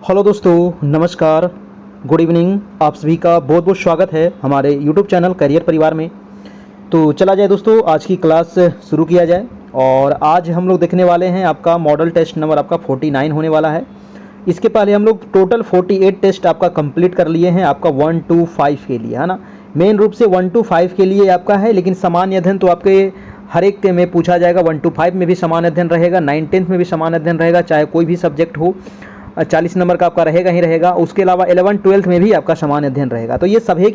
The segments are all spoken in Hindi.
हेलो दोस्तों, नमस्कार, गुड इवनिंग। आप सभी का बहुत बहुत स्वागत है हमारे यूट्यूब चैनल करियर परिवार में। तो चला जाए दोस्तों, आज की क्लास शुरू किया जाए। और आज हम लोग देखने वाले हैं आपका मॉडल टेस्ट नंबर आपका 49 होने वाला है। इसके पहले हम लोग टोटल 48 टेस्ट आपका कंप्लीट कर लिए हैं आपका 1 to 5 के लिए, है ना। मेन रूप से 1 to 5 के लिए आपका है, लेकिन सामान्य अध्ययन तो आपके हर एक के में पूछा जाएगा। 1 to 5 में भी सामान्य अध्ययन रहेगा, 9th में भी सामान्य अध्ययन रहेगा, चाहे कोई भी सब्जेक्ट हो। 40 नंबर का आपका रहेगा ही रहेगा। उसके अलावा 11th-12th में भी आपका सामान्य अध्ययन रहेगा। तो ये सभी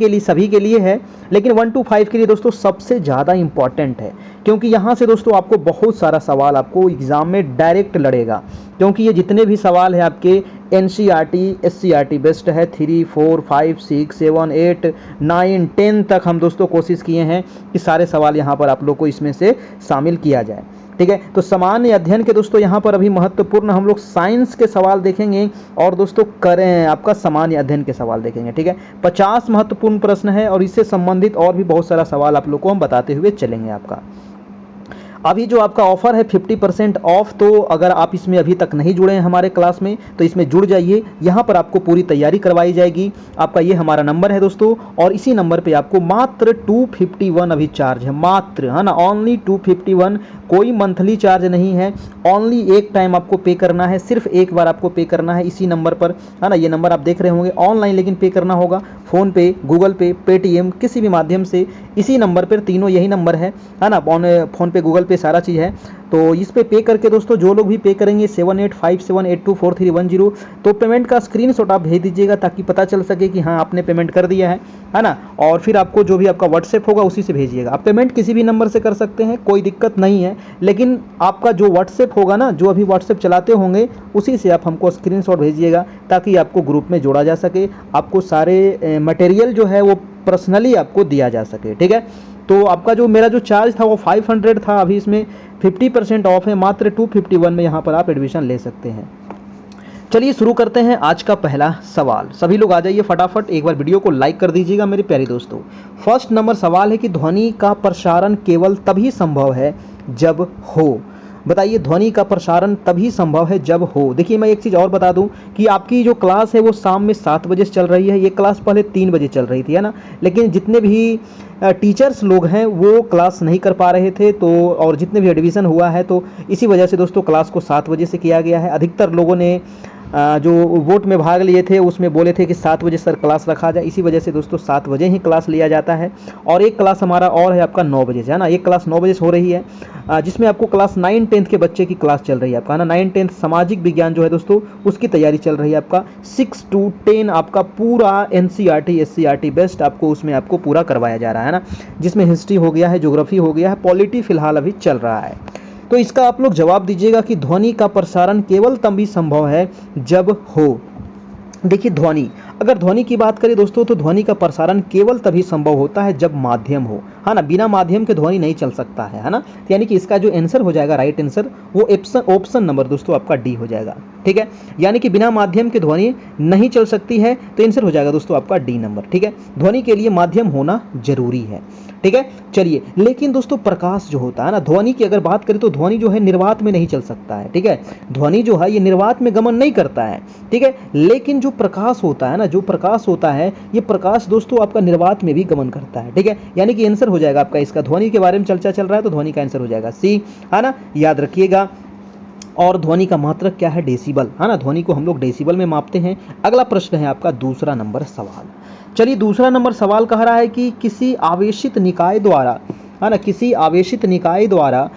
के लिए है, लेकिन 1 to 5 के लिए दोस्तों सबसे ज़्यादा इंपॉर्टेंट है, क्योंकि यहाँ से दोस्तों आपको बहुत सारा सवाल आपको एग्जाम में डायरेक्ट लड़ेगा। क्योंकि ये जितने भी सवाल हैं आपके NCERT SCERT बेस्ड है। 3, 4, 5, 6, 7, 8, 9, 10 तक हम दोस्तों कोशिश किए हैं कि सारे सवाल यहाँ पर आप लोग को इसमें से शामिल किया जाए। ठीक है, तो सामान्य अध्ययन के दोस्तों यहाँ पर अभी महत्वपूर्ण हम लोग साइंस के सवाल देखेंगे और दोस्तों करें आपका सामान्य अध्ययन के सवाल देखेंगे। ठीक है, 50 महत्वपूर्ण प्रश्न है और इससे संबंधित और भी बहुत सारा सवाल आप लोग को हम बताते हुए चलेंगे। आपका अभी जो आपका ऑफर है 50% ऑफ, तो अगर आप इसमें अभी तक नहीं जुड़े हैं हमारे क्लास में तो इसमें जुड़ जाइए। यहाँ पर आपको पूरी तैयारी करवाई जाएगी। आपका ये हमारा नंबर है दोस्तों, और इसी नंबर पे आपको मात्र 251 अभी चार्ज है, मात्र, है ना, ओनली 251। कोई मंथली चार्ज नहीं है, ओनली एक टाइम आपको पे करना है, सिर्फ एक बार आपको पे करना है इसी नंबर पर, है ना। ये नंबर आप देख रहे होंगे ऑनलाइन, लेकिन पे करना होगा फ़ोन पे, गूगल पे, पेटीएम, किसी भी माध्यम से। इसी नंबर पर, तीनों यही नंबर है ना, फ़ोन पे, गूगल पे, सारा चीज़ है। तो इस पे करके दोस्तों जो लोग भी पे करेंगे 7857824310, तो पेमेंट का स्क्रीनशॉट आप भेज दीजिएगा, ताकि पता चल सके कि हाँ आपने पेमेंट कर दिया है ना। और फिर आपको जो भी आपका व्हाट्सएप होगा उसी से भेजिएगा। आप पेमेंट किसी भी नंबर से कर सकते हैं, कोई दिक्कत नहीं है, लेकिन आपका जो व्हाट्सएप होगा ना, जो अभी व्हाट्सएप चलाते होंगे, उसी से आप हमको स्क्रीनशॉट भेजिएगा, ताकि आपको ग्रुप में जोड़ा जा सके, आपको सारे मटेरियल जो है वो पर्सनली आपको दिया जा सके। ठीक है, तो आपका जो मेरा जो चार्ज था वो 500 था, अभी इसमें 50% ऑफ है, मात्र 251 में यहाँ पर आप एडमिशन ले सकते हैं। चलिए शुरू करते हैं आज का पहला सवाल। सभी लोग आ जाइए फटाफट, एक बार वीडियो को लाइक कर दीजिएगा मेरे प्यारे दोस्तों। फर्स्ट नंबर सवाल है कि ध्वनि का प्रसारण केवल तभी संभव है जब हो। बताइए, ध्वनि का प्रसारण तभी संभव है जब हो। देखिए, मैं एक चीज़ और बता दूं कि आपकी जो क्लास है वो शाम में 7 बजे से चल रही है। ये क्लास पहले 3 बजे चल रही थी, है ना, लेकिन जितने भी टीचर्स लोग हैं वो क्लास नहीं कर पा रहे थे, तो और जितने भी एडमिशन हुआ है, तो इसी वजह से दोस्तों क्लास को 7 बजे से किया गया है। अधिकतर लोगों ने जो वोट में भाग लिए थे उसमें बोले थे कि 7 बजे सर क्लास रखा जाए, इसी वजह से दोस्तों 7 बजे ही क्लास लिया जाता है। और एक क्लास हमारा और है आपका 9 बजे से, है ना। एक क्लास 9 बजे से हो रही है, जिसमें आपको क्लास 9-10 के बच्चे की क्लास चल रही है आपका, है ना। 9-10 सामाजिक विज्ञान जो है दोस्तों उसकी तैयारी चल रही है आपका। 6 to 10 आपका पूरा NCERT SCERT बेस्ट आपको उसमें आपको पूरा करवाया जा रहा है ना, जिसमें हिस्ट्री हो गया है, ज्योग्राफी हो गया है, पॉलिटी फिलहाल अभी चल रहा है। तो इसका आप लोग जवाब दीजिएगा कि ध्वनि का प्रसारण केवल तभी संभव है जब हो। देखिए, अगर ध्वनि की बात करें दोस्तों, तो ध्वनि का प्रसारण केवल तभी संभव होता है जब माध्यम हो, है ना। बिना माध्यम के ध्वनि नहीं चल सकता है ना। तो यानी कि इसका जो आंसर हो जाएगा, राइट आंसर, वो ऑप्शन नंबर दोस्तों आपका डी हो जाएगा। ठीक है, यानी कि बिना माध्यम के ध्वनि नहीं चल सकती है, तो आंसर हो जाएगा दोस्तों आपका डी नंबर। ठीक है, ध्वनि के लिए माध्यम होना जरूरी है। ठीक है, चलिए, लेकिन दोस्तों प्रकाश जो होता है ना, ध्वनि की अगर बात करें तो ध्वनि जो है निर्वात में नहीं चल सकता है। ठीक है, ध्वनि जो है ये निर्वात में गमन नहीं करता है। ठीक है, लेकिन जो प्रकाश होता है ना, जो प्रकाश होता है, ये प्रकाश दोस्तों आपका निर्वात में भी गमन करता है। ठीक है, यानी कि आंसर हो जाएगा आपका, इसका ध्वनि के बारे में चर्चा चल रहा है तो ध्वनि का आंसर हो जाएगा सी, है ना, याद रखिएगा। और ध्वनि का मात्रक क्या है? डेसिबल, है ना। ध्वनि को हम लोग डेसिबल में मापते हैं। अगला प्रश्न है आपका दूसरा नंबर सवाल। चलिए, दूसरा नंबर सवाल कह रहा है कि किसी आवेशित निकाय द्वारा, है ना, किसी आवेशित निकाय द्वारा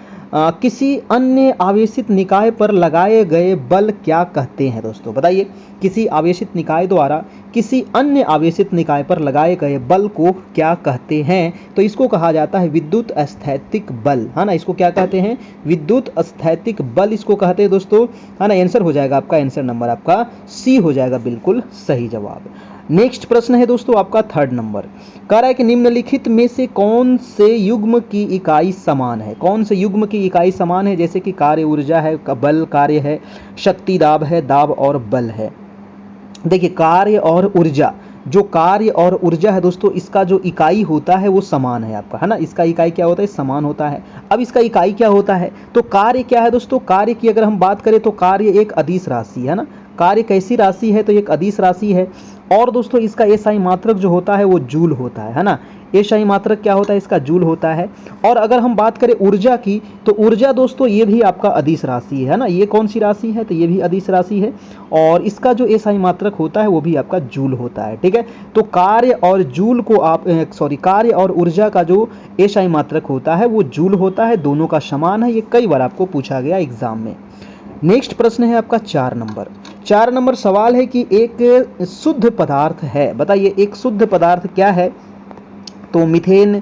किसी अन्य आवेशित निकाय पर लगाए गए बल क्या कहते हैं दोस्तों? बताइए, किसी आवेशित निकाय द्वारा किसी अन्य आवेशित निकाय पर लगाए गए बल को क्या कहते हैं? तो इसको कहा जाता है विद्युत स्थैतिक बल, है ना। इसको क्या कहते हैं? विद्युत स्थैतिक बल इसको कहते हैं दोस्तों, है ना। आंसर हो जाएगा आपका, आंसर नंबर आपका सी हो जाएगा, बिल्कुल सही जवाब। नेक्स्ट प्रश्न है दोस्तों आपका थर्ड नंबर। कह रहा है कि निम्नलिखित में से कौन से युग्म की इकाई समान है? कौन से युग्म की इकाई समान है? जैसे कि कार्य ऊर्जा है, बल कार्य है, शक्ति दाब है, दाब और बल है। देखिए, कार्य और ऊर्जा, जो कार्य और ऊर्जा है दोस्तों, इसका जो इकाई होता है वो समान है आपका, है ना। इसका इकाई क्या होता है? समान होता है। अब इसका इकाई क्या होता है? तो कार्य क्या है दोस्तों? कार्य की अगर हम बात करें तो कार्य एक अदिश राशि है ना। कार्य कैसी राशि है, तो एक अदिश राशि है। और दोस्तों इसका एसआई मात्रक जो होता है वो जूल होता है ना। एसआई मात्रक क्या होता है, इसका जूल होता है। और अगर हम बात करें ऊर्जा की, तो ऊर्जा दोस्तों ये भी आपका अदिश राशि है ना। ये कौन सी राशि है, तो ये भी अदिश राशि है। और इसका जो एसआई मात्रक होता है वो भी आपका जूल होता है, ठीक है। तो कार्य और जूल को आप कार्य और ऊर्जा का जो एसआई मात्रक होता है वो जूल होता है, दोनों का समान है। ये कई बार आपको पूछा गया एग्जाम में। नेक्स्ट प्रश्न है आपका 4 नंबर। 4 नंबर सवाल है कि एक शुद्ध पदार्थ है, बताइए एक शुद्ध पदार्थ क्या है। तो मीथेन,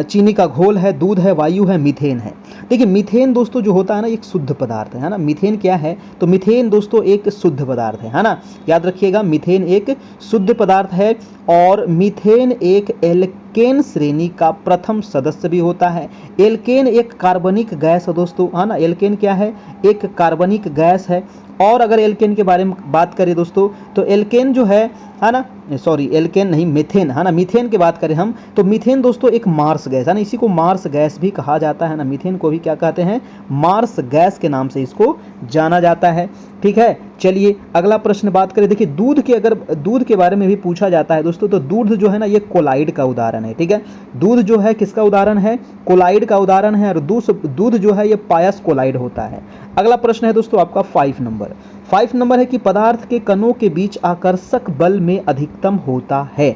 चीनी का घोल है, दूध है, वायु है, मीथेन है। देखिए मीथेन दोस्तों जो होता है ना एक शुद्ध पदार्थ है ना। मीथेन क्या है, तो मीथेन दोस्तों एक शुद्ध पदार्थ है ना। याद रखिएगा मीथेन एक शुद्ध पदार्थ है। और मीथेन एक एल्केन श्रेणी का प्रथम सदस्य भी होता है। एल्केन एक कार्बनिक गैस है दोस्तों, है ना। एल्केन क्या है, एक कार्बनिक गैस है। और अगर एल्केन के बारे में बात करें दोस्तों, तो एल्केन जो है ना, सॉरी एल्केन नहीं, मीथेन है ना। मीथेन की बात करें हम, तो मीथेन दोस्तों एक मार्स गैस है ना। इसी को मार्स गैस भी कहा जाता है ना। मीथेन को भी क्या कहते हैं, मार्स गैस के नाम से इसको जाना जाता है, ठीक है। चलिए अगला प्रश्न बात करें। देखिए दूध के, अगर दूध के बारे में भी पूछा जाता है दोस्तों, तो दूध जो है ना ये कोलाइड का उदाहरण है, ठीक है। दूध जो है किसका उदाहरण है, कोलाइड का उदाहरण है। और दूध जो है ये पायस कोलाइड होता है। अगला प्रश्न है दोस्तों आपका 5 नंबर। 5 नंबर है कि पदार्थ के कणों के बीच आकर्षक बल में अधिकतम होता है।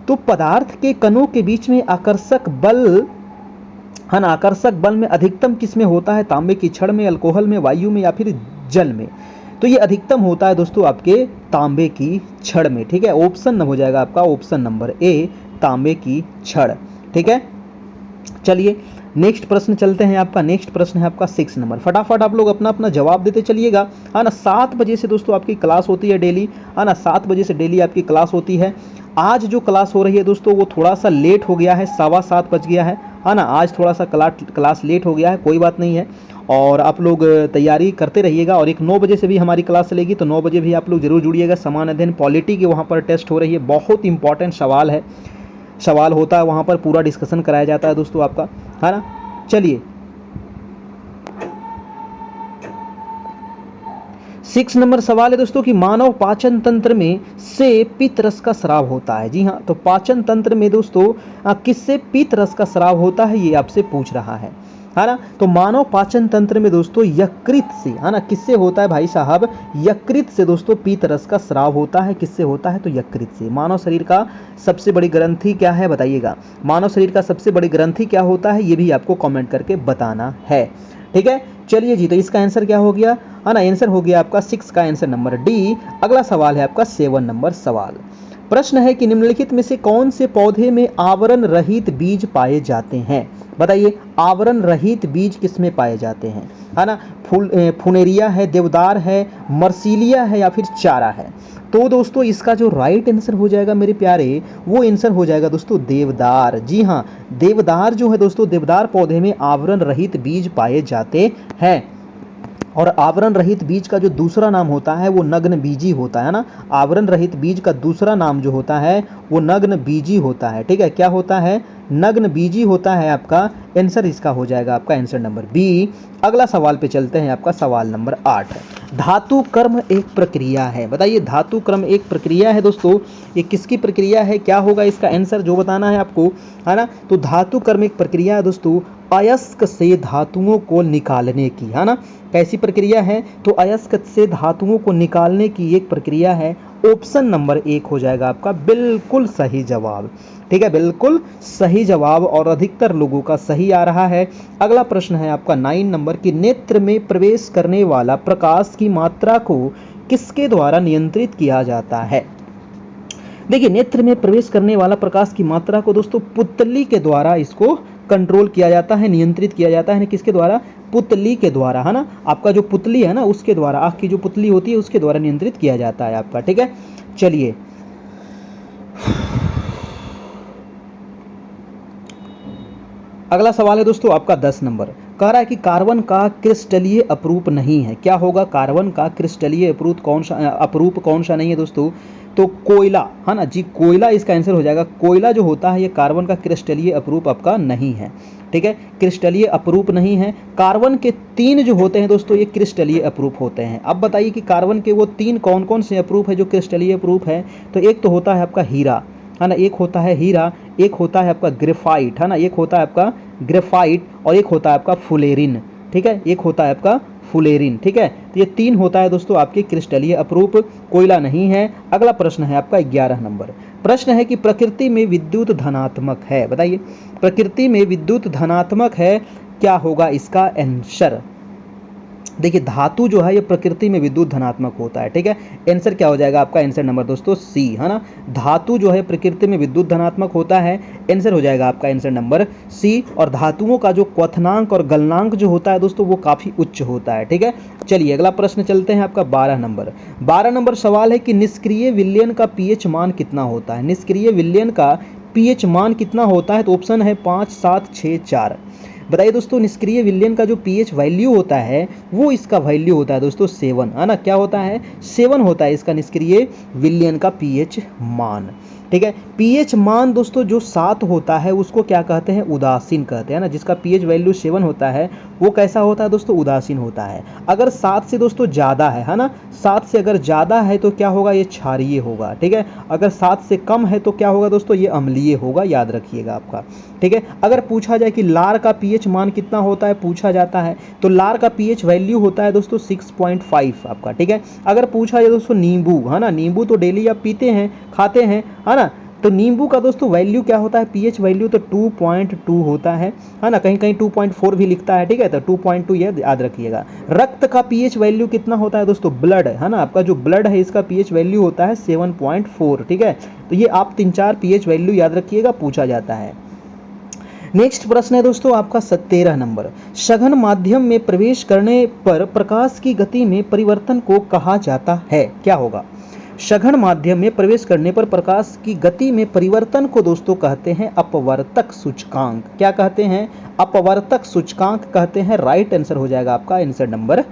तो पदार्थ के कणों के बीच में आकर्षक बल है ना, आकर्षक बल में अधिकतम किस में होता है, तांबे की छड़ में, अल्कोहल में, वायु में या फिर जल में। तो ये अधिकतम होता है दोस्तों आपके तांबे की छड़ में, ठीक है। ऑप्शन हो जाएगा आपका ऑप्शन नंबर ए, तांबे की छड़, ठीक है। चलिए नेक्स्ट प्रश्न चलते हैं। आपका नेक्स्ट प्रश्न है आपका 6 नंबर। फटाफट आप लोग अपना अपना जवाब देते चलिएगा, है ना। 7 बजे से दोस्तों आपकी क्लास होती है डेली, है ना। 7 बजे से डेली आपकी क्लास होती है। आज जो क्लास हो रही है दोस्तों वो थोड़ा सा लेट हो गया है, 7:15 बज गया है ना। आज थोड़ा सा क्लास लेट हो गया है, कोई बात नहीं है। और आप लोग तैयारी करते रहिएगा। और एक 9 बजे से भी हमारी क्लास चलेगी, तो 9 बजे भी आप लोग जरूर जुड़िएगा। समान अध्ययन पॉलिटी की वहाँ पर टेस्ट हो रही है, बहुत इंपॉर्टेंट सवाल है, सवाल होता है वहाँ पर, पूरा डिस्कशन कराया जाता है दोस्तों आपका, है ना। चलिए 6 नंबर सवाल है दोस्तों कि मानव पाचन तंत्र में से पित्त रस का स्राव होता है। जी हाँ, तो पाचन तंत्र में दोस्तों किससे पित्त रस का स्राव होता है, ये आपसे पूछ रहा है ना। तो मानव पाचन तंत्र में दोस्तों यकृत से, है ना। किससे होता है भाई साहब, यकृत से दोस्तों पित्त रस का स्राव होता है। किससे होता है, तो यकृत से। मानव शरीर का सबसे बड़ी ग्रंथि क्या है, बताइएगा। मानव शरीर का सबसे बड़ी ग्रंथि क्या होता है, ये भी आपको कमेंट करके बताना है, ठीक है। चलिए जी, तो इसका आंसर क्या हो गया, है ना। आंसर हो गया आपका 6 का आंसर नंबर डी। अगला सवाल है आपका 7 नंबर सवाल। प्रश्न है कि निम्नलिखित में से कौन से पौधे में आवरण रहित बीज पाए जाते हैं, बताइए। आवरण रहित बीज किसमें पाए जाते हैं, है ना। फुनेरिया है, देवदार है, मर्सिलिया है या फिर चारा है। तो दोस्तों इसका जो राइट आंसर हो जाएगा मेरे प्यारे, वो आंसर हो जाएगा दोस्तों देवदार। जी हाँ, देवदार जो है दोस्तों, देवदार पौधे में आवरण रहित बीज पाए जाते हैं। और आवरण रहित बीज का जो दूसरा नाम होता है वो नग्न बीजी होता है ना। आवरण रहित बीज का दूसरा नाम जो होता है वो नग्न बीजी होता है, ठीक है। क्या होता है, नग्न बीजी होता है। आपका आंसर इसका हो जाएगा आपका आंसर नंबर बी। अगला सवाल पे चलते हैं, आपका सवाल नंबर 8 है। धातु कर्म एक प्रक्रिया है, बताइए। धातु क्रम एक प्रक्रिया है दोस्तों, ये किसकी प्रक्रिया है, क्या होगा इसका आंसर, जो बताना है आपको, है ना। तो धातु कर्म एक प्रक्रिया है दोस्तों अयस्क से धातुओं को निकालने की, है ना। कैसी प्रक्रिया है, तो अयस्क से धातुओं को निकालने की एक प्रक्रिया है। ऑप्शन नंबर 1 हो जाएगा आपका बिल्कुल सही जवाब, ठीक है, बिल्कुल सही जवाब। और अधिकतर लोगों का सही आ रहा है। अगला प्रश्न है आपका 9 नंबर की नेत्र में प्रवेश करने वाला प्रकाश की मात्रा को किसके द्वारा नियंत्रित किया जाता है। देखिए नेत्र में प्रवेश करने वाला प्रकाश की मात्रा को दोस्तों पुतली के द्वारा इसको कंट्रोल किया जाता है, नियंत्रित किया जाता है। किसके द्वारा, पुतली के द्वारा, है ना। आपका जो पुतली है ना उसके द्वारा, आँख की जो पुतली होती है उसके द्वारा नियंत्रित किया जाता है आपका, ठीक है। चलिए अगला सवाल है दोस्तों आपका 10 नंबर। कह रहा है कि कार्बन का क्रिस्टलीय अपरूप नहीं है। क्या होगा? कार्बन का क्रिस्टलीय अपरूप कौन सा नहीं है दोस्तों? तो कोयला, है ना जी, कोयला इसका आंसर हो जाएगा। कोयला जो होता है ये कार्बन का क्रिस्टलीय अपरूप आपका नहीं है, ठीक है, क्रिस्टलीय अपरूप नहीं है। कार्बन के 3 जो होते हैं दोस्तों ये क्रिस्टलीय अपरूप होते हैं। अब बताइए कि कार्बन के वो 3 कौन कौन से अपरूप है जो क्रिस्टलीय अपरूप है? तो एक तो होता है आपका हीरा, है ना, एक होता है हीरा, एक होता है आपका ग्रेफाइट, है ना, एक होता है आपका ग्रेफाइट, और एक होता है आपका फुलेरिन, ठीक है, एक होता है आपका फुलेरिन, ठीक है। तो ये 3 होता है दोस्तों आपके क्रिस्टलीय अपरूप, कोयला नहीं है। अगला प्रश्न है आपका 11 नंबर। प्रश्न है कि प्रकृति में विद्युत धनात्मक है। बताइए, प्रकृति में विद्युत धनात्मक है, क्या होगा इसका आंसर? देखिए, धातु जो है ये प्रकृति में विद्युत धनात्मक होता है, ठीक है। आंसर क्या हो जाएगा आपका? आंसर नंबर दोस्तों सी, है ना, धातु जो है प्रकृति में विद्युत धनात्मक होता है। आंसर हो जाएगा आपका आंसर नंबर सी। और धातुओं का जो क्वथनांक और गलनांक जो होता है दोस्तों वो काफी उच्च होता है, ठीक है। चलिए अगला प्रश्न चलते हैं आपका 12 नंबर। 12 नंबर सवाल है कि निष्क्रिय विलयन का पीएच मान कितना होता है? निष्क्रिय विलयन का पीएच मान कितना होता है? तो ऑप्शन है 5, 7, 6, 4। बताइए दोस्तों, निष्क्रिय विलयन का जो पीएच वैल्यू होता है वो इसका वैल्यू होता है दोस्तों 7, है ना। क्या होता है? 7 होता है इसका निष्क्रिय विलयन का पीएच मान, ठीक है। पीएच मान दोस्तों जो 7 होता है उसको क्या कहते हैं? उदासीन कहते हैं ना। जिसका पीएच वैल्यू 7 होता है वो कैसा होता है दोस्तों? उदासीन होता है। अगर 7 से दोस्तों ज़्यादा है ना, 7 से अगर ज़्यादा है तो क्या होगा? ये क्षारीय होगा, ठीक है। अगर 7 से कम है तो क्या होगा दोस्तों? ये अम्लीय होगा, याद रखिएगा आपका, ठीक है। अगर पूछा जाए कि लार का पीएच मान कितना होता है, पूछा जाता है, तो लार का पीएच वैल्यू होता है दोस्तों 6.5 आपका, ठीक है। अगर पूछा जाए दोस्तों नींबू, है ना, नींबू तो डेली आप पीते हैं, खाते हैं, है ना, तो नींबू का दोस्तों वैल्यू क्या होता है? पीएच वैल्यू तो 2.2 होता है ना, कहीं कहीं 2.4 भी लिखता है, ठीक है, तो 2.2 ये याद रखिएगा। रक्त का पीएच वैल्यू कितना होता है दोस्तों? ब्लड, है ना, आपका जो ब्लड है इसका पीएच वैल्यू होता है 7.4, ठीक है। तो ये आप 3-4 पीएच वैल्यू याद रखिएगा, पूछा जाता है। नेक्स्ट प्रश्न है दोस्तों आपका 13 नंबर। सघन माध्यम में प्रवेश करने पर प्रकाश की गति में परिवर्तन को कहा जाता है, क्या होगा? सघन माध्यम में प्रवेश करने पर प्रकाश की गति में परिवर्तन को दोस्तों कहते हैं अपवर्तक सूचकांक। क्या कहते हैं? अपवर्तक सूचकांक कहते हैं। राइट आंसर हो जाएगा आपका आंसर नंबर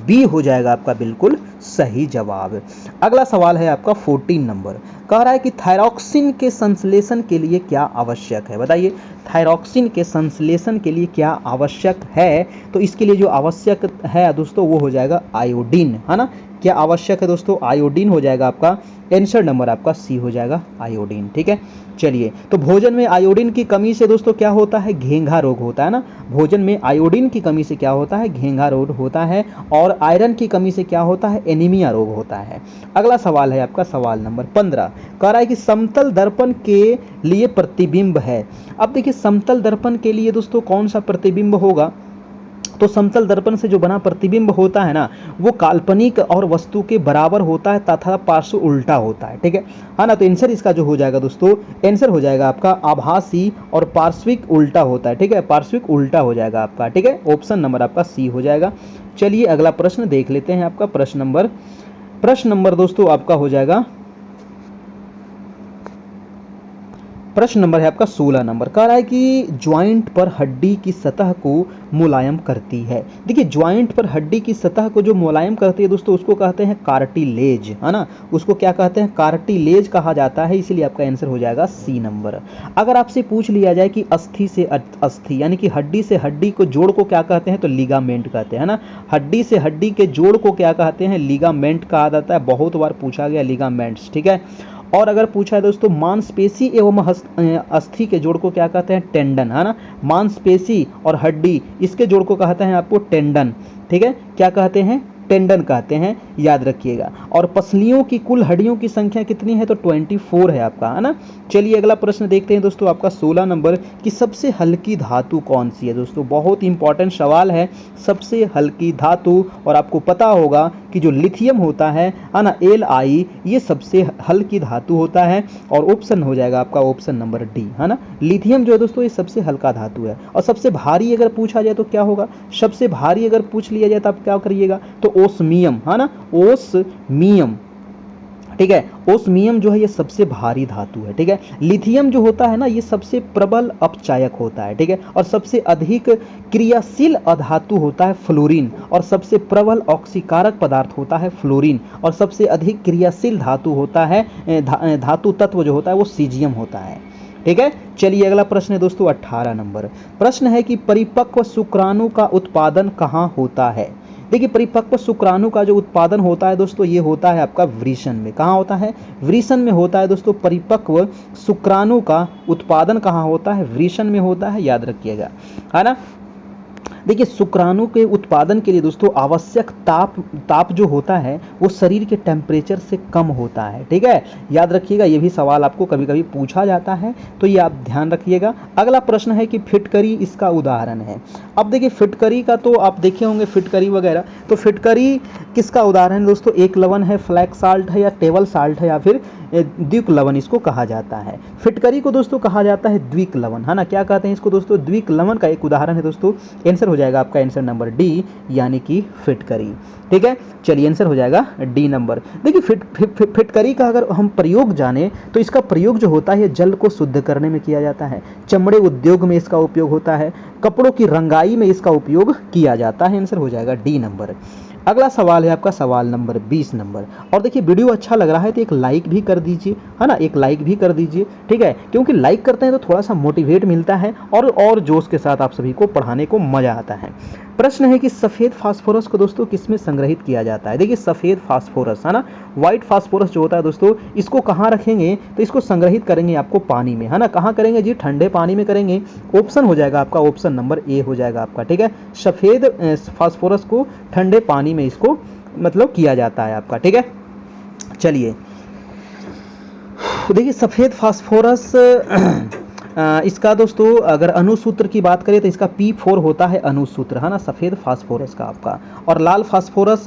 बी हो जाएगा आपका बिल्कुल सही जवाब। अगला सवाल है आपका 14 नंबर। कह रहा है कि थायरॉक्सिन के संश्लेषण के लिए क्या आवश्यक है? बताइए, थायरॉक्सिन के संश्लेषण के लिए क्या आवश्यक है? तो इसके लिए जो आवश्यक है दोस्तों वो हो जाएगा आयोडीन, है ना। क्या आवश्यक है दोस्तों? आयोडीन हो जाएगा आपका आंसर नंबर आपका सी हो जाएगा आयोडीन, ठीक है। चलिए, तो भोजन में आयोडीन की कमी से दोस्तों क्या होता है? घेंघा रोग होता है ना। भोजन में आयोडीन की कमी से क्या होता है? घेंघा रोग होता है। और आयरन की कमी से क्या होता है? एनीमिया रोग होता है। अगला सवाल है आपका सवाल नंबर 15। कह रहा है कि समतल दर्पण के लिए प्रतिबिंब है। अब देखिए, समतल दर्पण के लिए दोस्तों कौन सा प्रतिबिंब होगा? तो समतल दर्पण से जो बना प्रतिबिंब होता है ना वो काल्पनिक और वस्तु के बराबर होता है तथा पार्श्व उल्टा होता है, ठीक है ना। तो आंसर इसका जो हो जाएगा दोस्तों, आंसर हो जाएगा आपका आभासी और पार्श्विक उल्टा होता है, ठीक है, पार्श्विक उल्टा हो जाएगा आपका, ठीक है। ऑप्शन नंबर आपका सी हो जाएगा। चलिए अगला प्रश्न देख लेते हैं आपका प्रश्न नंबर दोस्तों आपका हो जाएगा, प्रश्न नंबर है आपका 16 नंबर। कह रहा है कि ज्वाइंट पर हड्डी की सतह को मुलायम करती है। देखिए, ज्वाइंट पर हड्डी की सतह को जो मुलायम करती है दोस्तों उसको कहते हैं कार्टिलेज, है ना। उसको क्या कहते हैं? कार्टिलेज कहा जाता है, इसीलिए आपका आंसर हो जाएगा सी नंबर। अगर आपसे पूछ लिया जाए कि अस्थि से अस्थि यानी कि हड्डी से हड्डी को जोड़ को क्या कहते हैं? तो लिगामेंट कहते हैं ना। हड्डी से हड्डी के जोड़ को क्या कहते हैं? लिगामेंट कहा जाता है। बहुत बार पूछा गया लिगामेंट्स, ठीक है। और अगर पूछा है दोस्तों मांसपेशी एवं अस्थि के जोड़ को क्या कहते हैं? टेंडन, है ना। मांसपेशी और हड्डी इसके जोड़ को कहते हैं आपको टेंडन, ठीक है। क्या कहते हैं? टेंडन कहते हैं, याद रखिएगा। और पसलियों की कुल हड्डियों की संख्या कितनी है? तो 24 है आपका, है ना। चलिए अगला प्रश्न देखते हैं दोस्तों आपका 16 नंबर कि सबसे हल्की धातु कौन सी है? दोस्तों बहुत इंपॉर्टेंट सवाल है, सबसे हल्की धातु। और आपको पता होगा कि जो लिथियम होता है ना, Li, ये सबसे हल्की धातु होता है। और ऑप्शन हो जाएगा आपका ऑप्शन नंबर डी, है ना। लिथियम जो है दोस्तों ये सबसे हल्का धातु है। और सबसे भारी अगर पूछा जाए तो क्या होगा? सबसे भारी अगर पूछ लिया जाए तो आप क्या करिएगा? तो ओस्मियम, है ना, ओस्मियम, ठीक है। ओस्मियम जो है ये सबसे भारी धातु है, ठीक है। लिथियम जो होता है ना ये सबसे प्रबल अपचायक होता है, ठीक है। और सबसे अधिक क्रियाशील अधातु होता है फ्लोरीन, और सबसे प्रबल ऑक्सीकारक पदार्थ होता है फ्लोरीन, और सबसे अधिक क्रियाशील धातु होता है धातु तत्व जो होता है वो सीजियम होता है, ठीक है। चलिए अगला प्रश्न है दोस्तों 18 नंबर प्रश्न है कि परिपक्व शुक्राणु का उत्पादन कहाँ होता है। देखिए परिपक्व शुक्राणु का जो उत्पादन होता है दोस्तों ये होता है आपका वृषण में। कहाँ होता है? वृषण में होता है दोस्तों। परिपक्व शुक्राणु का उत्पादन कहाँ होता है? वृषण में होता है, याद रखिएगा, है ना। देखिए शुक्राणु के उत्पादन के लिए दोस्तों आवश्यक ताप जो होता है वो शरीर के टेम्परेचर से कम होता है, ठीक है। याद रखिएगा, ये भी सवाल आपको कभी कभी पूछा जाता है, तो ये आप ध्यान रखिएगा। अगला प्रश्न है कि फिटकरी इसका उदाहरण है। अब देखिए फिटकरी का तो आप देखे होंगे, फिटकरी वगैरह, तो फिटकरी किसका उदाहरण है दोस्तों? एक लवण है, फ्लैग साल्ट है, या टेबल साल्ट है, या फिर द्विक लवण इसको कहा जाता है। फिटकरी को दोस्तों कहा जाता है द्विक लवण, है ना। क्या कहते हैं इसको दोस्तों? द्विक लवण का एक उदाहरण है दोस्तों। आंसर हो जाएगा आपका आंसर नंबर डी, यानी कि फिटकरी, ठीक है। चलिए आंसर हो जाएगा डी नंबर। देखिए फिटकरी का अगर हम प्रयोग जाने तो इसका प्रयोग जो होता है जल को शुद्ध करने में किया जाता है, चमड़े उद्योग में इसका उपयोग होता है, कपड़ों की रंगाई में इसका उपयोग किया जाता है। आंसर हो जाएगा डी नंबर। अगला सवाल है आपका सवाल नंबर 20 नंबर। और देखिए वीडियो अच्छा लग रहा है तो एक लाइक भी कर दीजिए, है ना, एक लाइक भी कर दीजिए, ठीक है, क्योंकि लाइक करते हैं तो थोड़ा सा मोटिवेट मिलता है और जोश के साथ आप सभी को पढ़ाने को मजा आता है। प्रश्न है कि सफेद फास्फोरस को दोस्तों किसमें संग्रहित किया जाता है। देखिए सफेद फास्फोरस, है ना, व्हाइट फास्फोरस जो होता है दोस्तों, इसको कहाँ रखेंगे? तो इसको संग्रहित करेंगे आपको पानी में, है ना। कहाँ करेंगे जी? ठंडे पानी में करेंगे। ऑप्शन हो जाएगा आपका, ऑप्शन नंबर ए हो जाएगा आपका, ठीक है। सफेद फास्फोरस को ठंडे पानी में इसको मतलब किया जाता है आपका, ठीक है। चलिए देखिए सफेद फास्फोरस इसका दोस्तों अगर अणुसूत्र की बात करें तो इसका P4 होता है अणुसूत्र, है ना, सफेद फास्फोरस का आपका। और लाल फास्फोरस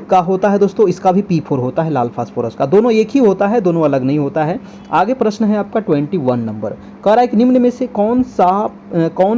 का होता है दोस्तों, इसका भी P4 होता है लाल फास्फोरस का। दोनों एक ही होता है, दोनों अलग नहीं होता है। आगे प्रश्न है आपका 21 नंबर। कह रहा है कि निम्न में से कौन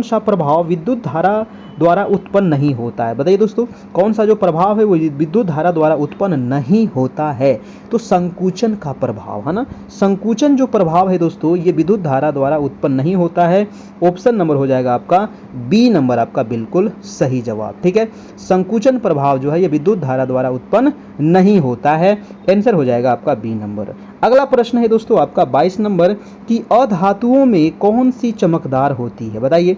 सा प्रभाव विद्युत धारा द्वारा उत्पन्न नहीं होता है। बताइए दोस्तों कौन सा जो प्रभाव है वो विद्युत धारा द्वारा उत्पन्न नहीं होता है? तो संकुचन का प्रभाव, है ना। संकुचन जो प्रभाव है दोस्तों ये विद्युत धारा द्वारा उत्पन्न नहीं होता है। ऑप्शन नंबर हो जाएगा आपका बी नंबर, आपका बिल्कुल सही जवाब, ठीक है। संकुचन प्रभाव जो है ये विद्युत धारा द्वारा उत्पन्न नहीं होता है। आंसर हो जाएगा आपका बी नंबर। अगला प्रश्न है दोस्तों आपका 22 नंबर कि अधातुओं में कौन सी चमकदार होती है। बताइए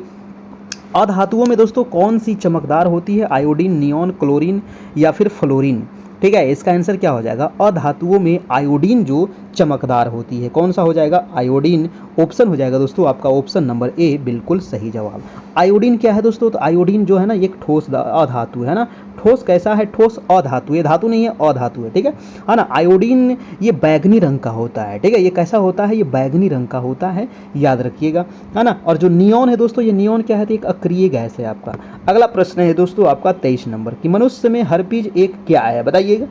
अधातुओं में दोस्तों कौन सी चमकदार होती है? आयोडीन, नियॉन, क्लोरीन या फिर फ्लोरीन, ठीक है। इसका आंसर क्या हो जाएगा? अधातुओं में आयोडीन जो चमकदार होती है। कौन सा हो जाएगा? आयोडीन। ऑप्शन हो जाएगा दोस्तों आपका ऑप्शन नंबर ए, बिल्कुल सही जवाब। आयोडीन क्या है दोस्तों? तो आयोडीन जो है ना एक ठोस अधातु है ना। ठोस कैसा है? ठोस अधातु, ये धातु नहीं है, अधातु है, ठीक है ना। आयोडीन ये बैगनी रंग का होता है, ठीक है। ये कैसा होता है? ये बैगनी रंग का होता है, याद रखिएगा, है ना। और जो नियॉन है दोस्तों, ये नियॉन क्या है? तो एक अक्रिय गैस है आपका। अगला प्रश्न है दोस्तों आपका 23 नंबर कि मनुष्य में हर्पीज एक क्या है? बताइएगा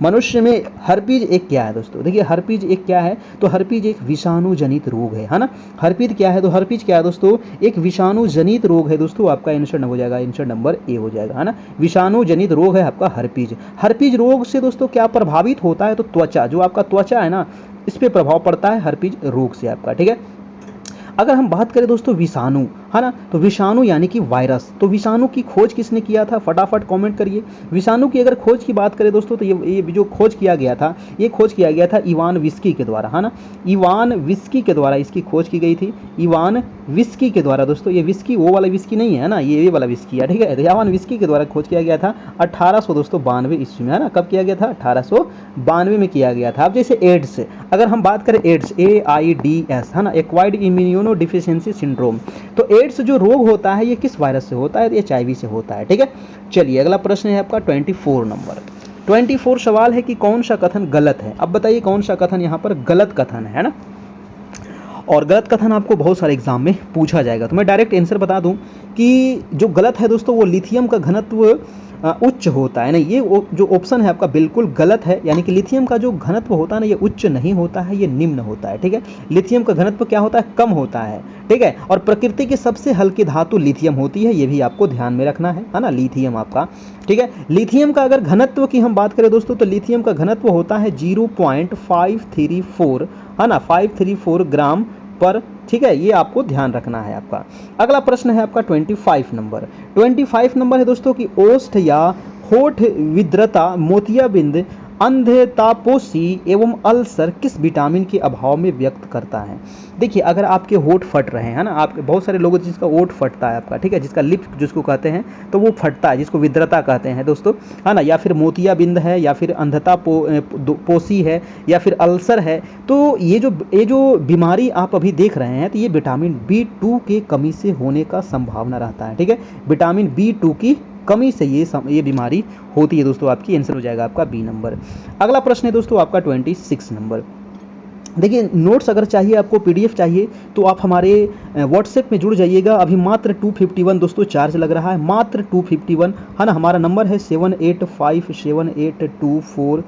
मनुष्य में हर्पीज एक क्या है दोस्तों? देखिए हर्पीज एक क्या है? तो हर्पीज एक विषाणु जनित रोग है ना। हर्पीज क्या है? तो हर्पीज क्या है दोस्तों? एक विषाणु जनित रोग है दोस्तों। आपका आंसर हो जाएगा, आंसर नंबर ए हो जाएगा, है ना। विषाणु जनित रोग है आपका हर्पीज। हर्पीज रोग से दोस्तों क्या प्रभावित होता है? तो त्वचा, जो आपका त्वचा है ना, इस पे प्रभाव पड़ता है हर्पीज रोग से आपका, ठीक है। अगर हम बात करें दोस्तों विषाणु, है ना, तो विषाणु यानी कि वायरस, तो विषाणु की खोज किसने किया था? फटाफट कमेंट करिए। विषाणु की अगर खोज की बात करें दोस्तों तो ये जो खोज किया गया था, ये खोज किया गया था इवान विस्की के द्वारा, है ना। इवान विस्की के द्वारा इसकी खोज की गई थी, इवान विस्की के द्वारा दोस्तों। ये विस्की वो वाला विस्की नहीं है ना, ये वाला विस्की है, ठीक है। तो इवान विस्की के द्वारा खोज किया गया था 1892 ईस्वी में, है ना। कब किया गया था? 1892 में किया गया था। अब जैसे एड्स, अगर हम बात करें एड्स, AIDS, है ना, एक्वायर्ड इम्यूनो डिफिशियंसी सिंड्रोम, तो एड्स जो रोग होता है ये किस वायरस से होता है? तो HIV से होता है, ठीक है। चलिए अगला प्रश्न है आपका 24 नंबर। 24 सवाल है कि कौन सा कथन गलत है। अब बताइए कौन सा कथन यहाँ पर गलत कथन है ना। और गलत कथन आपको बहुत सारे एग्जाम में पूछा जाएगा। तो मैं डायरेक्ट आंसर बता दूं कि जो गलत है दोस्तों वो लिथियम का घनत्व उच्च होता है। नहीं, ये जो ऑप्शन है आपका बिल्कुल गलत है, यानी कि लिथियम का जो घनत्व होता है ना ये उच्च नहीं होता है, ये निम्न होता है। ठीक है, लिथियम का घनत्व क्या होता है, कम होता है। ठीक है, और प्रकृति की सबसे हल्की धातु लिथियम होती है, ये भी आपको ध्यान में रखना है ना, लिथियम आपका। ठीक है, लिथियम का अगर घनत्व की हम बात करें दोस्तों तो लिथियम का घनत्व होता है 0.534, है ना, 534 ग्राम पर। ठीक है, ये आपको ध्यान रखना है आपका। अगला प्रश्न है आपका 25 नंबर। 25 नंबर है दोस्तों कि ओष्ठ या होठ विद्रता, मोतियाबिंद, अंधतापोसी एवं अल्सर किस विटामिन के अभाव में व्यक्त करता है। देखिए, अगर आपके होठ फट रहे हैं ना, आपके बहुत सारे लोगों जिसका होठ फटता है आपका, ठीक है, जिसका लिप जिसको कहते हैं तो वो फटता है, जिसको विद्रता कहते हैं दोस्तों, है ना, या फिर मोतियाबिंद है, या फिर अंधता पोसी है, या फिर अल्सर है, तो ये जो बीमारी आप अभी देख रहे हैं तो ये विटामिन B2 के कमी से होने का संभावना रहता है। ठीक है, विटामिन B2 की कमी से ये बीमारी होती है दोस्तों। आपकी आंसर हो जाएगा आपका बी नंबर। अगला प्रश्न है दोस्तों आपका 26 नंबर। देखिए, नोट्स अगर चाहिए आपको, PDF चाहिए तो आप हमारे व्हाट्सएप में जुड़ जाइएगा। अभी मात्र 251 दोस्तों चार्ज लग रहा है, मात्र 251, है ना। हमारा नंबर है 7857824310।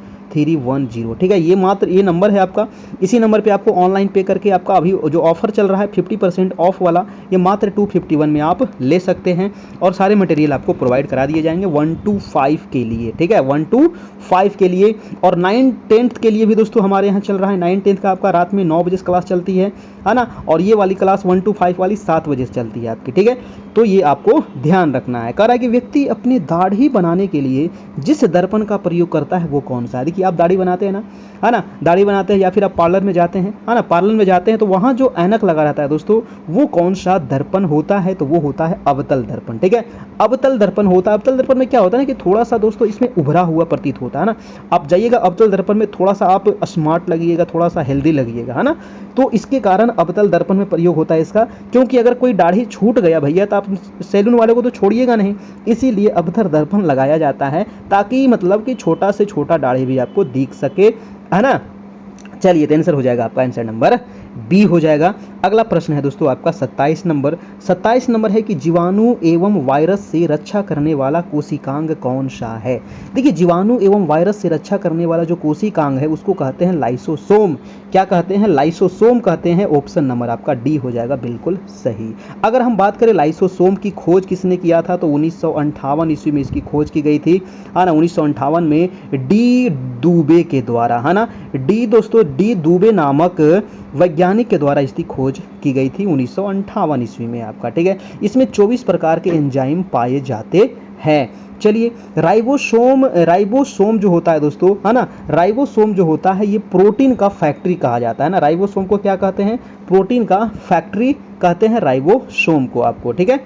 ठीक है, ये मात्र ये नंबर है आपका। इसी नंबर पे आपको ऑनलाइन पे करके आपका अभी जो ऑफर चल रहा है 50% ऑफ वाला, ये मात्र 251 में आप ले सकते हैं और सारे मटेरियल आपको प्रोवाइड करा दिए जाएंगे 1 to 5 के लिए। ठीक है, 1 to 5 के लिए। और 9th 10th के लिए भी दोस्तों हमारे यहाँ चल रहा है। 9th 10th का आपका रात में 9 बजे से क्लास चलती है ना, और ये वाली क्लास 1 to 5 वाली 7 बजे से चलती है आपकी। ठीक है, तो ये आपको ध्यान रखना है। कह रहा है कि व्यक्ति अपनी दाढ़ी बनाने के लिए जिस दर्पण का प्रयोग करता है वो कौन सा है। देखिए, आप दाढ़ी बनाते हैं ना, है ना, दाढ़ी बनाते हैं या फिर आप पार्लर में जाते हैं, है ना, पार्लर में जाते हैं तो वहाँ जो ऐनक लगा रहता है दोस्तों वो कौन सा दर्पण होता है, तो वो होता है अवतल दर्पण। ठीक है, अवतल दर्पण होता है। अवतल दर्पण में क्या होता है ना कि थोड़ा सा दोस्तों इसमें उभरा हुआ प्रतीत होता है ना। आप जाइएगा अवतल दर्पण में, थोड़ा सा आप स्मार्ट लगिएगा, थोड़ा सा हेल्दी लगिएगा, है ना। तो इसके कारण अवतल दर्पण में प्रयोग होता है इसका। क्योंकि अगर कोई दाढ़ी छूट गया भैया तो आप सैलून वाले को तो छोड़िएगा नहीं, इसीलिए अवतल दर्पण लगाया जाता है ताकि मतलब कि छोटा से छोटा दाढ़ी भी आपको दिख सके, है ना। चलिए, तो आंसर हो जाएगा आपका आंसर नंबर बी हो जाएगा। अगला प्रश्न है दोस्तों आपका 27 नंबर। 27 नंबर है कि जीवाणु एवं वायरस से रक्षा करने वाला कोशिकांग कौन सा है। देखिए, जीवाणु एवं वायरस से रक्षा करने वाला जो कोशिकांग है उसको कहते हैं लाइसोसोम। क्या कहते हैं, लाइसोसोम कहते हैं। ऑप्शन नंबर आपका डी हो जाएगा बिल्कुल सही। अगर हम बात करें लाइसोसोम की खोज किसने किया था तो 1958 ईस्वी में इसकी खोज की गई थी, है ना, 1958 में डी दुबे के द्वारा, है ना। डी दोस्तों, डी दुबे नामक वैज्ञानिक के द्वारा इसकी खोज की गई थी 1958 ईस्वी में आपका। ठीक है, इसमें 24 प्रकार के एंजाइम पाए जाते हैं। चलिए, राइबोसोम जो होता है दोस्तों, है ना, राइबोसोम जो होता है ये प्रोटीन का फैक्ट्री कहा जाता है ना। राइबोसोम को क्या कहते हैं, प्रोटीन का फैक्ट्री कहते हैं राइबोसोम को आपको। ठीक है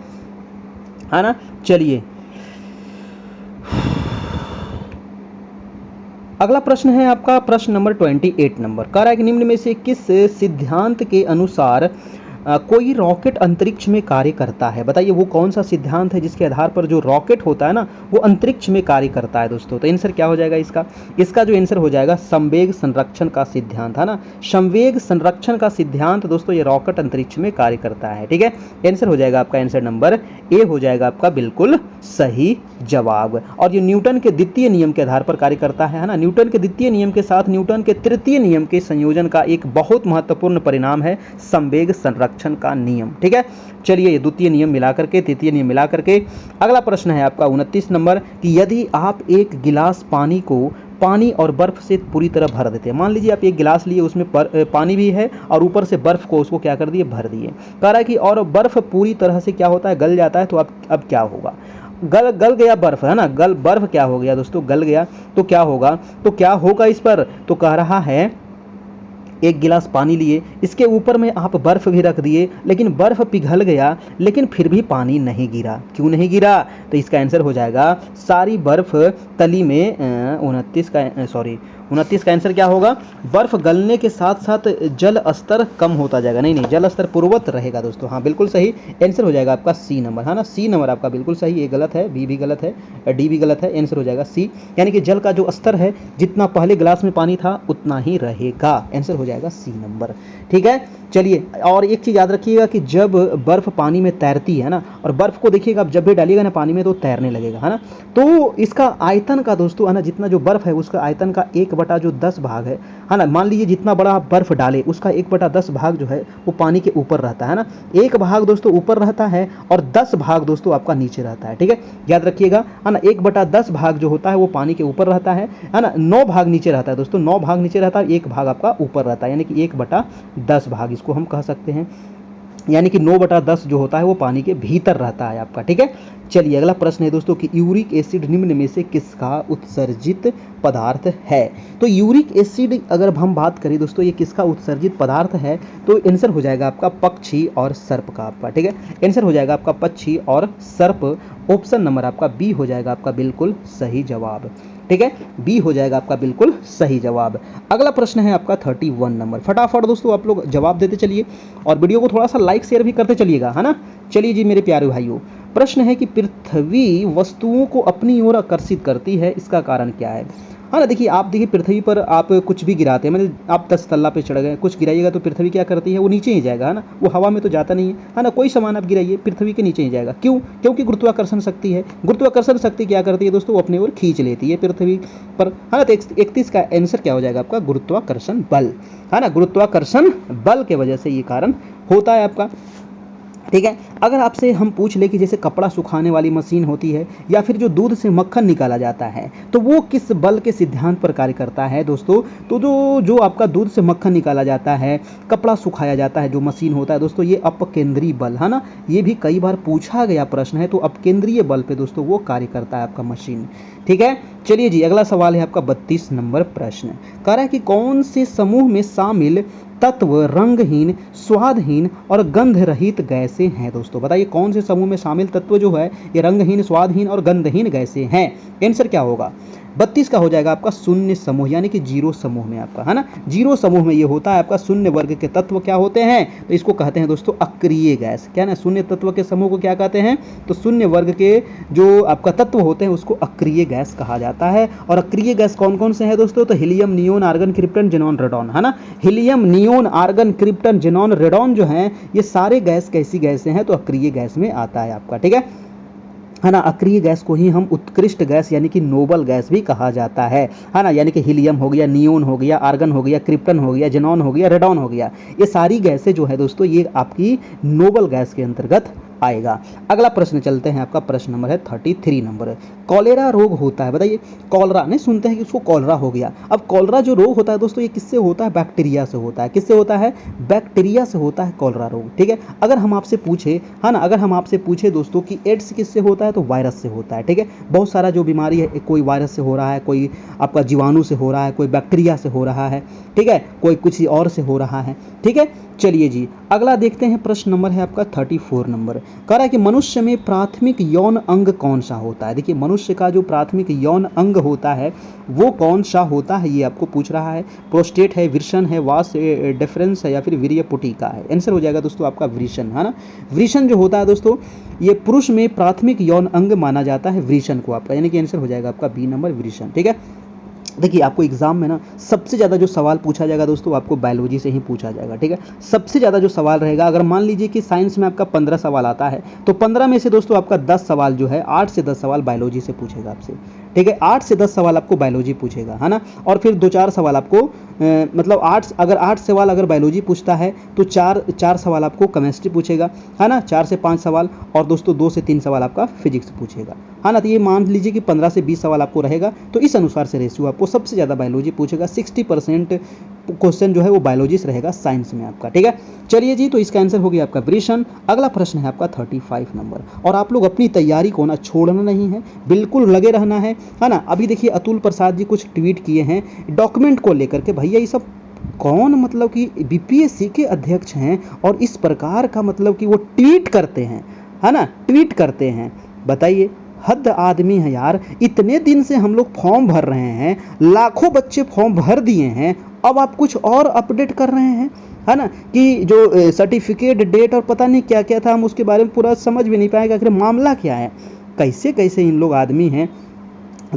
ना। चलिए, अगला प्रश्न है आपका प्रश्न नंबर 28 नंबर। कह रहा है कि निम्न में से किस सिद्धांत के अनुसार कोई रॉकेट अंतरिक्ष में कार्य करता है। बताइए वो कौन सा सिद्धांत है जिसके आधार पर जो रॉकेट होता है ना वो अंतरिक्ष में कार्य करता है दोस्तों। तो आंसर क्या हो जाएगा इसका जो आंसर हो जाएगा संवेग संरक्षण का सिद्धांत, है ना। संवेग संरक्षण का सिद्धांत दोस्तों, ये रॉकेट अंतरिक्ष में कार्य करता है। ठीक है, आंसर हो जाएगा आपका आंसर नंबर ए हो जाएगा आपका बिल्कुल सही जवाब। और ये न्यूटन के द्वितीय नियम के आधार पर कार्य करता है ना। न्यूटन के द्वितीय नियम के साथ न्यूटन के तृतीय नियम के संयोजन का एक बहुत महत्वपूर्ण परिणाम है संवेग संरक्षण का नियम। ठीक है, चलिए, ये द्वितीय नियम मिलाकर के तृतीय नियम मिलाकर के अगला प्रश्न है आपका 29 नंबर कि यदि आप एक गिलास पानी और बर्फ से पूरी तरह भर देते हैं। मान लीजिए आप एक गिलास लिए, उसमें पानी भी है और ऊपर से बर्फ को उसको क्या कर दिए, भर दिए। कह रहा है कि और बर्फ पूरी तरह से क्या होता है, गल जाता है। तो अब क्या होगा, गल गया बर्फ, है ना, बर्फ क्या हो गया दोस्तों, गल गया। तो क्या होगा इस पर, तो कह रहा है एक गिलास पानी लिए, इसके ऊपर में आप बर्फ भी रख दिए, लेकिन बर्फ पिघल गया लेकिन फिर भी पानी नहीं गिरा। क्यों नहीं गिरा, तो इसका आंसर हो जाएगा सारी बर्फ तली में 29 का आंसर क्या होगा, बर्फ गलने के साथ साथ जल स्तर कम होता जाएगा। नहीं, जल स्तर पूर्ववत रहेगा दोस्तों। हाँ, बिल्कुल सही आंसर हो जाएगा आपका सी नंबर, है ना। सी नंबर आपका बिल्कुल सही। ए गलत है, बी भी गलत है, डी भी गलत है। आंसर हो जाएगा सी, यानी कि जल का जो स्तर है जितना पहले गिलास में पानी था उतना ही रहेगा। आंसर हो हो जाएगा सी नंबर। ठीक है, चलिए और एक चीज़ याद रखिएगा कि जब बर्फ़ पानी में तैरती है ना, और बर्फ़ को देखिएगा आप जब भी डालिएगा ना पानी में तो तैरने लगेगा, है ना। तो इसका आयतन का दोस्तों है ना, जितना जो बर्फ़ है उसका आयतन का 1/10 भाग है ना। मान लीजिए जितना बड़ा आप बर्फ़ डाले उसका 1/10 भाग जो है वो पानी के ऊपर रहता है ना। 1 भाग दोस्तों ऊपर रहता है और 10 भाग दोस्तों आपका नीचे रहता है। ठीक है, याद रखिएगा, है ना। 1/10 भाग जो होता है वो पानी के ऊपर रहता है ना। 9 भाग नीचे रहता है दोस्तों, 9 भाग नीचे रहता है, 1 भाग आपका ऊपर रहता है, यानी कि 1/10 भाग इसको हम कह सकते हैं, यानी कि 9/10 जो होता है वो पानी के भीतर रहता है आपका। ठीक है, चलिए अगला प्रश्न है दोस्तों कि यूरिक एसिड निम्न में से किसका उत्सर्जित पदार्थ है। तो यूरिक एसिड अगर हम बात करें दोस्तों ये किसका उत्सर्जित पदार्थ है, तो आंसर हो जाएगा आपका पक्षी और सर्प का आपका। ठीक है, आंसर हो जाएगा आपका पक्षी और सर्प। ऑप्शन नंबर आपका बी हो जाएगा आपका बिल्कुल सही जवाब। ठीक है, बी हो जाएगा आपका बिल्कुल सही जवाब। अगला प्रश्न है आपका 31 नंबर। फटाफट दोस्तों आप लोग जवाब देते चलिए और वीडियो को थोड़ा सा लाइक शेयर भी करते चलिएगा, है ना। चलिए जी मेरे प्यारे भाइयों, प्रश्न है कि पृथ्वी वस्तुओं को अपनी ओर आकर्षित करती है, इसका कारण क्या है। हाँ ना, देखिए आप देखिए पृथ्वी पर आप कुछ भी गिराते हैं, मतलब आप 10 तल्ला पे चढ़ गए, कुछ गिराइएगा तो पृथ्वी क्या करती है, वो नीचे ही जाएगा, है ना। वो हवा में तो जाता नहीं है ना। कोई सामान आप गिराइए पृथ्वी के नीचे ही जाएगा। क्यों? क्योंकि गुरुत्वाकर्षण शक्ति है। गुरुत्वाकर्षण शक्ति क्या करती है दोस्तों, वो अपनी ओर खींच लेती है पृथ्वी पर, है ना। तो 31 का आंसर क्या हो जाएगा आपका गुरुत्वाकर्षण बल, है ना। गुरुत्वाकर्षण बल के वजह से ये कारण होता है आपका। ठीक है, अगर आपसे हम पूछ ले कि जैसे कपड़ा सुखाने वाली मशीन होती है या फिर जो दूध से मक्खन निकाला जाता है तो वो किस बल के सिद्धांत पर कार्य करता है दोस्तों। तो जो आपका दूध से मक्खन निकाला जाता है, कपड़ा सुखाया जाता है, जो मशीन होता है दोस्तों, ये अपकेंद्रीय बल, है ना। ये भी कई बार पूछा गया प्रश्न है। तो अपकेंद्रीय बल पे दोस्तों वो कार्य करता है आपका मशीन। ठीक है, चलिए जी अगला सवाल है आपका 32 नंबर प्रश्न। कह रहा है कि कौन से समूह में शामिल तत्व रंगहीन, स्वादहीन और गंध रहित गैसें हैं दोस्तों। बताइए कौन से समूह में शामिल तत्व जो है ये रंगहीन, स्वादहीन और गंधहीन गैसें हैं। आंसर क्या होगा 32 का हो जाएगा आपका शून्य समूह, यानी कि जीरो समूह में आपका, है ना। जीरो समूह में ये होता है आपका शून्य वर्ग के तत्व क्या होते हैं, तो इसको कहते हैं दोस्तों अक्रिय गैस। क्या ना, शून्य तत्व के समूह को क्या कहते हैं, तो शून्य वर्ग के जो आपका तत्व होते हैं उसको अक्रिय गैस कहा जाता है। और अक्रिय गैस कौन कौन से हैं दोस्तों, तो helium, neon, argon, krypton, xenon, radon, है ना। Helium, neon, argon, krypton, xenon, radon जो हैं ये सारे गैस कैसी गैसें हैं, तो अक्रिय गैस में आता है आपका। ठीक है ना। अक्रिय गैस को ही हम उत्कृष्ट गैस यानी कि नोबल गैस भी कहा जाता है ना। यानी कि हीलियम हो गया, नियोन हो गया, आर्गन हो गया, क्रिप्टन हो गया, जेनॉन हो गया, रेडॉन हो गया, ये सारी गैसें जो है दोस्तों ये आपकी नोबल गैस के अंतर्गत आएगा। अगला प्रश्न चलते हैं, आपका प्रश्न नंबर है 33 नंबर। कॉलेरा रोग होता है, बताइए कॉलरा, नहीं सुनते हैं कि उसको कॉलरा हो गया। अब कॉलरा जो रोग होता है दोस्तों ये किससे होता है, बैक्टीरिया से होता है। किससे होता है, बैक्टीरिया से होता है कॉलरा रोग। ठीक है, अगर हम आपसे पूछे, है ना, अगर हम आपसे पूछे दोस्तों कि एड्स किससे होता है, तो वायरस से होता है। ठीक है, बहुत सारा जो बीमारी है कोई वायरस से हो रहा है, कोई आपका जीवाणु से हो रहा है, कोई बैक्टीरिया से हो रहा है, ठीक है, कोई कुछ और से हो रहा है। ठीक है, चलिए जी अगला देखते हैं, प्रश्न नंबर है आपका 34 नंबर। कह रहा है कि मनुष्य में प्राथमिक यौन अंग कौन सा होता है। देखिए मनुष्य का जो प्राथमिक यौन अंग होता है वो कौन सा होता है, ये आपको पूछ रहा है। प्रोस्टेट है, वृषण है, वास डिफरेंस है या फिर वीर्य पुटिका है। आंसर हो जाएगा दोस्तों आपका वृषण, है ना। वृषण जो होता है दोस्तों ये पुरुष में प्राथमिक यौन अंग माना जाता है वृषण को आपका, यानी कि आंसर हो जाएगा आपका बी नंबर वृषण। ठीक है, देखिए आपको एग्जाम में ना सबसे ज़्यादा जो सवाल पूछा जाएगा दोस्तों आपको बायोलॉजी से ही पूछा जाएगा। ठीक है, सबसे ज़्यादा जो सवाल रहेगा, अगर मान लीजिए कि साइंस में आपका 15 सवाल आता है तो 15 में से दोस्तों आपका 10 सवाल जो है 8 से 10 सवाल बायोलॉजी से पूछेगा आपसे। ठीक है, 8 से 10 सवाल आपको बायोलॉजी पूछेगा, है ना। और फिर 2-4 सवाल आपको मतलब 8 सवाल अगर बायोलॉजी पूछता है तो 4 सवाल आपको केमिस्ट्री पूछेगा, है ना। 4 से 5 सवाल और दोस्तों 2 से 3 सवाल आपका फिजिक्स पूछेगा, है ना। तो ये मान लीजिए कि 15 से 20 सवाल आपको रहेगा। तो इस अनुसार से रेशियो आपको सबसे ज़्यादा बायोलॉजी पूछेगा। 60% क्वेश्चन जो है वो बायोलॉजी से रहेगा साइंस में आपका। ठीक है, चलिए जी तो इसका आंसर हो गया आपका वृषण। अगला प्रश्न है आपका 35 नंबर। और आप लोग अपनी तैयारी को ना छोड़ना नहीं है, बिल्कुल लगे रहना है ना। अभी देखिए अतुल प्रसाद जी कुछ ट्वीट किए हैं डॉक्यूमेंट को लेकर के। भैया ये सब कौन, मतलब कि बीपीएससी के अध्यक्ष हैं और इस प्रकार का मतलब कि वो ट्वीट करते हैं, है ना, ट्वीट करते हैं। बताइए हद आदमी है यार। इतने दिन से हम लोग फॉर्म भर रहे हैं, लाखों बच्चे फॉर्म भर दिए हैं, अब आप कुछ और अपडेट कर रहे हैं, है ना। कि जो सर्टिफिकेट डेट और पता नहीं क्या क्या था, हम उसके बारे में पूरा समझ भी नहीं पाएगा कि मामला क्या है। कैसे कैसे इन लोग आदमी हैं,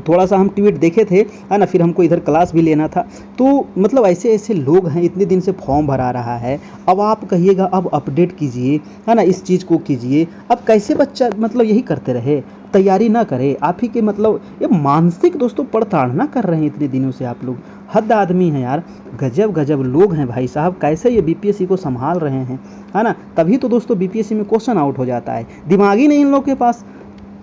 थोड़ा सा हम ट्वीट देखे थे, है ना, फिर हमको इधर क्लास भी लेना था। तो मतलब ऐसे ऐसे लोग हैं, इतने दिन से फॉर्म भरा रहा है, अब आप कहिएगा अब अपडेट कीजिए, है ना, इस चीज़ को कीजिए। अब कैसे बच्चा मतलब यही करते रहे, तैयारी ना करे, आप ही के मतलब ये मानसिक दोस्तों प्रताड़ना कर रहे हैं इतने दिनों से आप लोग। हद आदमी हैं यार, गजब गजब लोग हैं भाई साहब, कैसे ये बीपीएससी को संभाल रहे हैं, है ना। तभी तो दोस्तों बीपीएससी में क्वेश्चन आउट हो जाता है, दिमाग ही नहीं इन लोग के पास।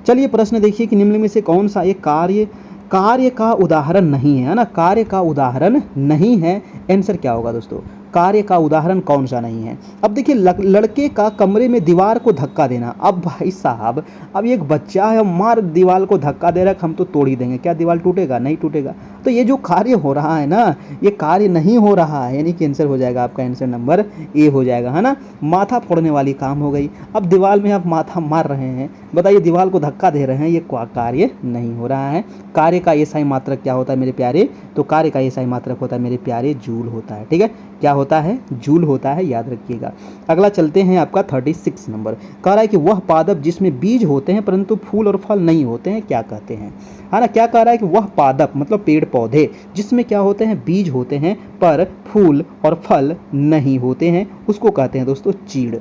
चलिए प्रश्न देखिए कि निम्न में से कौन सा एक कार्य कार्य का उदाहरण नहीं है ना, कार्य का उदाहरण नहीं है। आंसर क्या होगा दोस्तों, कार्य का उदाहरण कौन सा नहीं है। अब देखिए लड़के का कमरे में दीवार को धक्का देना। अब भाई साहब, अब एक बच्चा है, मार दीवार को धक्का दे रहा है, हम तो तोड़ ही देंगे, क्या दीवार टूटेगा, नहीं टूटेगा। तो ये जो कार्य हो रहा है ना, ये कार्य नहीं हो रहा है, यानी कि आंसर हो जाएगा आपका, आंसर नंबर ए हो जाएगा, है ना। माथा फोड़ने वाली काम हो गई। अब दीवार में आप माथा मार रहे हैं, बताइए दीवार को धक्का दे रहे हैं, ये कार्य नहीं हो रहा है। कार्य का एसआई मात्रक क्या होता है मेरे प्यारे, तो कार्य का एसआई मात्रक होता है मेरे प्यारे जूल होता है, ठीक है। क्या होता है, जूल होता है, याद रखिएगा। अगला चलते हैं आपका 36 नंबर। कह रहा है कि वह पादप जिसमें बीज होते हैं परंतु फूल और फल नहीं होते हैं, क्या कहते हैं, है ना। क्या कह रहा है कि वह पादप मतलब पेड़ पौधे जिसमें क्या होते हैं, बीज होते हैं पर फूल और फल नहीं होते हैं, उसको कहते हैं दोस्तों चीड़,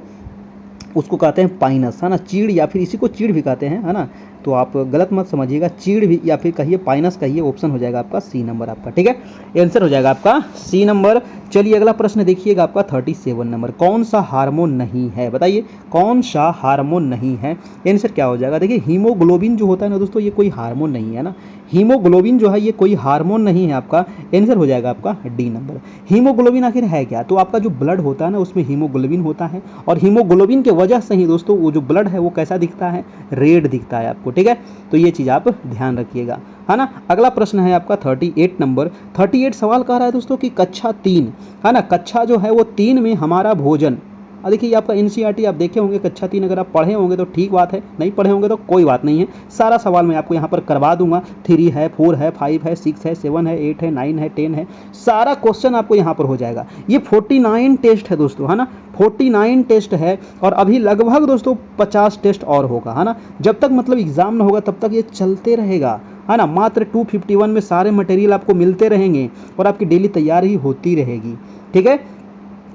उसको कहते हैं पाइनस, है ना। चीड़ या फिर इसी को चीड़ भी कहते हैं, है ना। तो आप गलत मत समझिएगा, चीड़ भी या फिर कहिए पाइनस कहिए, ऑप्शन हो जाएगा आपका सी नंबर आपका, ठीक है। आंसर हो जाएगा आपका सी नंबर। चलिए अगला प्रश्न देखिएगा आपका 37 नंबर। कौन सा हार्मोन नहीं है, बताइए कौन सा हार्मोन नहीं है। आंसर क्या हो जाएगा, देखिए हीमोग्लोबिन जो होता है ना दोस्तों, ये कोई हार्मोन नहीं है ना। हीमोग्लोबिन जो है ये कोई हार्मोन नहीं है आपका। आंसर हो जाएगा आपका डी नंबर। हीमोग्लोबिन आखिर है क्या, तो आपका जो ब्लड होता है ना उसमें हीमोग्लोबिन होता है, और हीमोग्लोबिन के वजह से ही दोस्तों वो जो ब्लड है वो कैसा दिखता है, रेड दिखता है आपको, ठीक है। तो ये चीज़ आप ध्यान रखिएगा, है ना। अगला प्रश्न है आपका 38 नंबर। 38 सवाल कह रहा है दोस्तों कि कक्षा 3, है ना, कक्षा जो है वो 3 में हमारा भोजन। देखिए ये आपका एनसीईआरटी आप देखे होंगे, कक्षा 3 अगर आप पढ़े होंगे तो ठीक बात है, नहीं पढ़े होंगे तो कोई बात नहीं है, सारा सवाल मैं आपको यहाँ पर करवा दूंगा। 3 है, 4 है, 5 है, 6 है, 7 है, 8 है, 9 है, 10 है, सारा क्वेश्चन आपको यहाँ पर हो जाएगा। ये 49 टेस्ट है दोस्तों, है ना, 49 टेस्ट है, और अभी लगभग दोस्तों 50 टेस्ट और होगा, है ना। जब तक मतलब एग्जाम ना होगा तब तक ये चलते रहेगा, है ना। मात्र 251 में सारे मटेरियल आपको मिलते रहेंगे और आपकी डेली तैयारी होती रहेगी, ठीक है।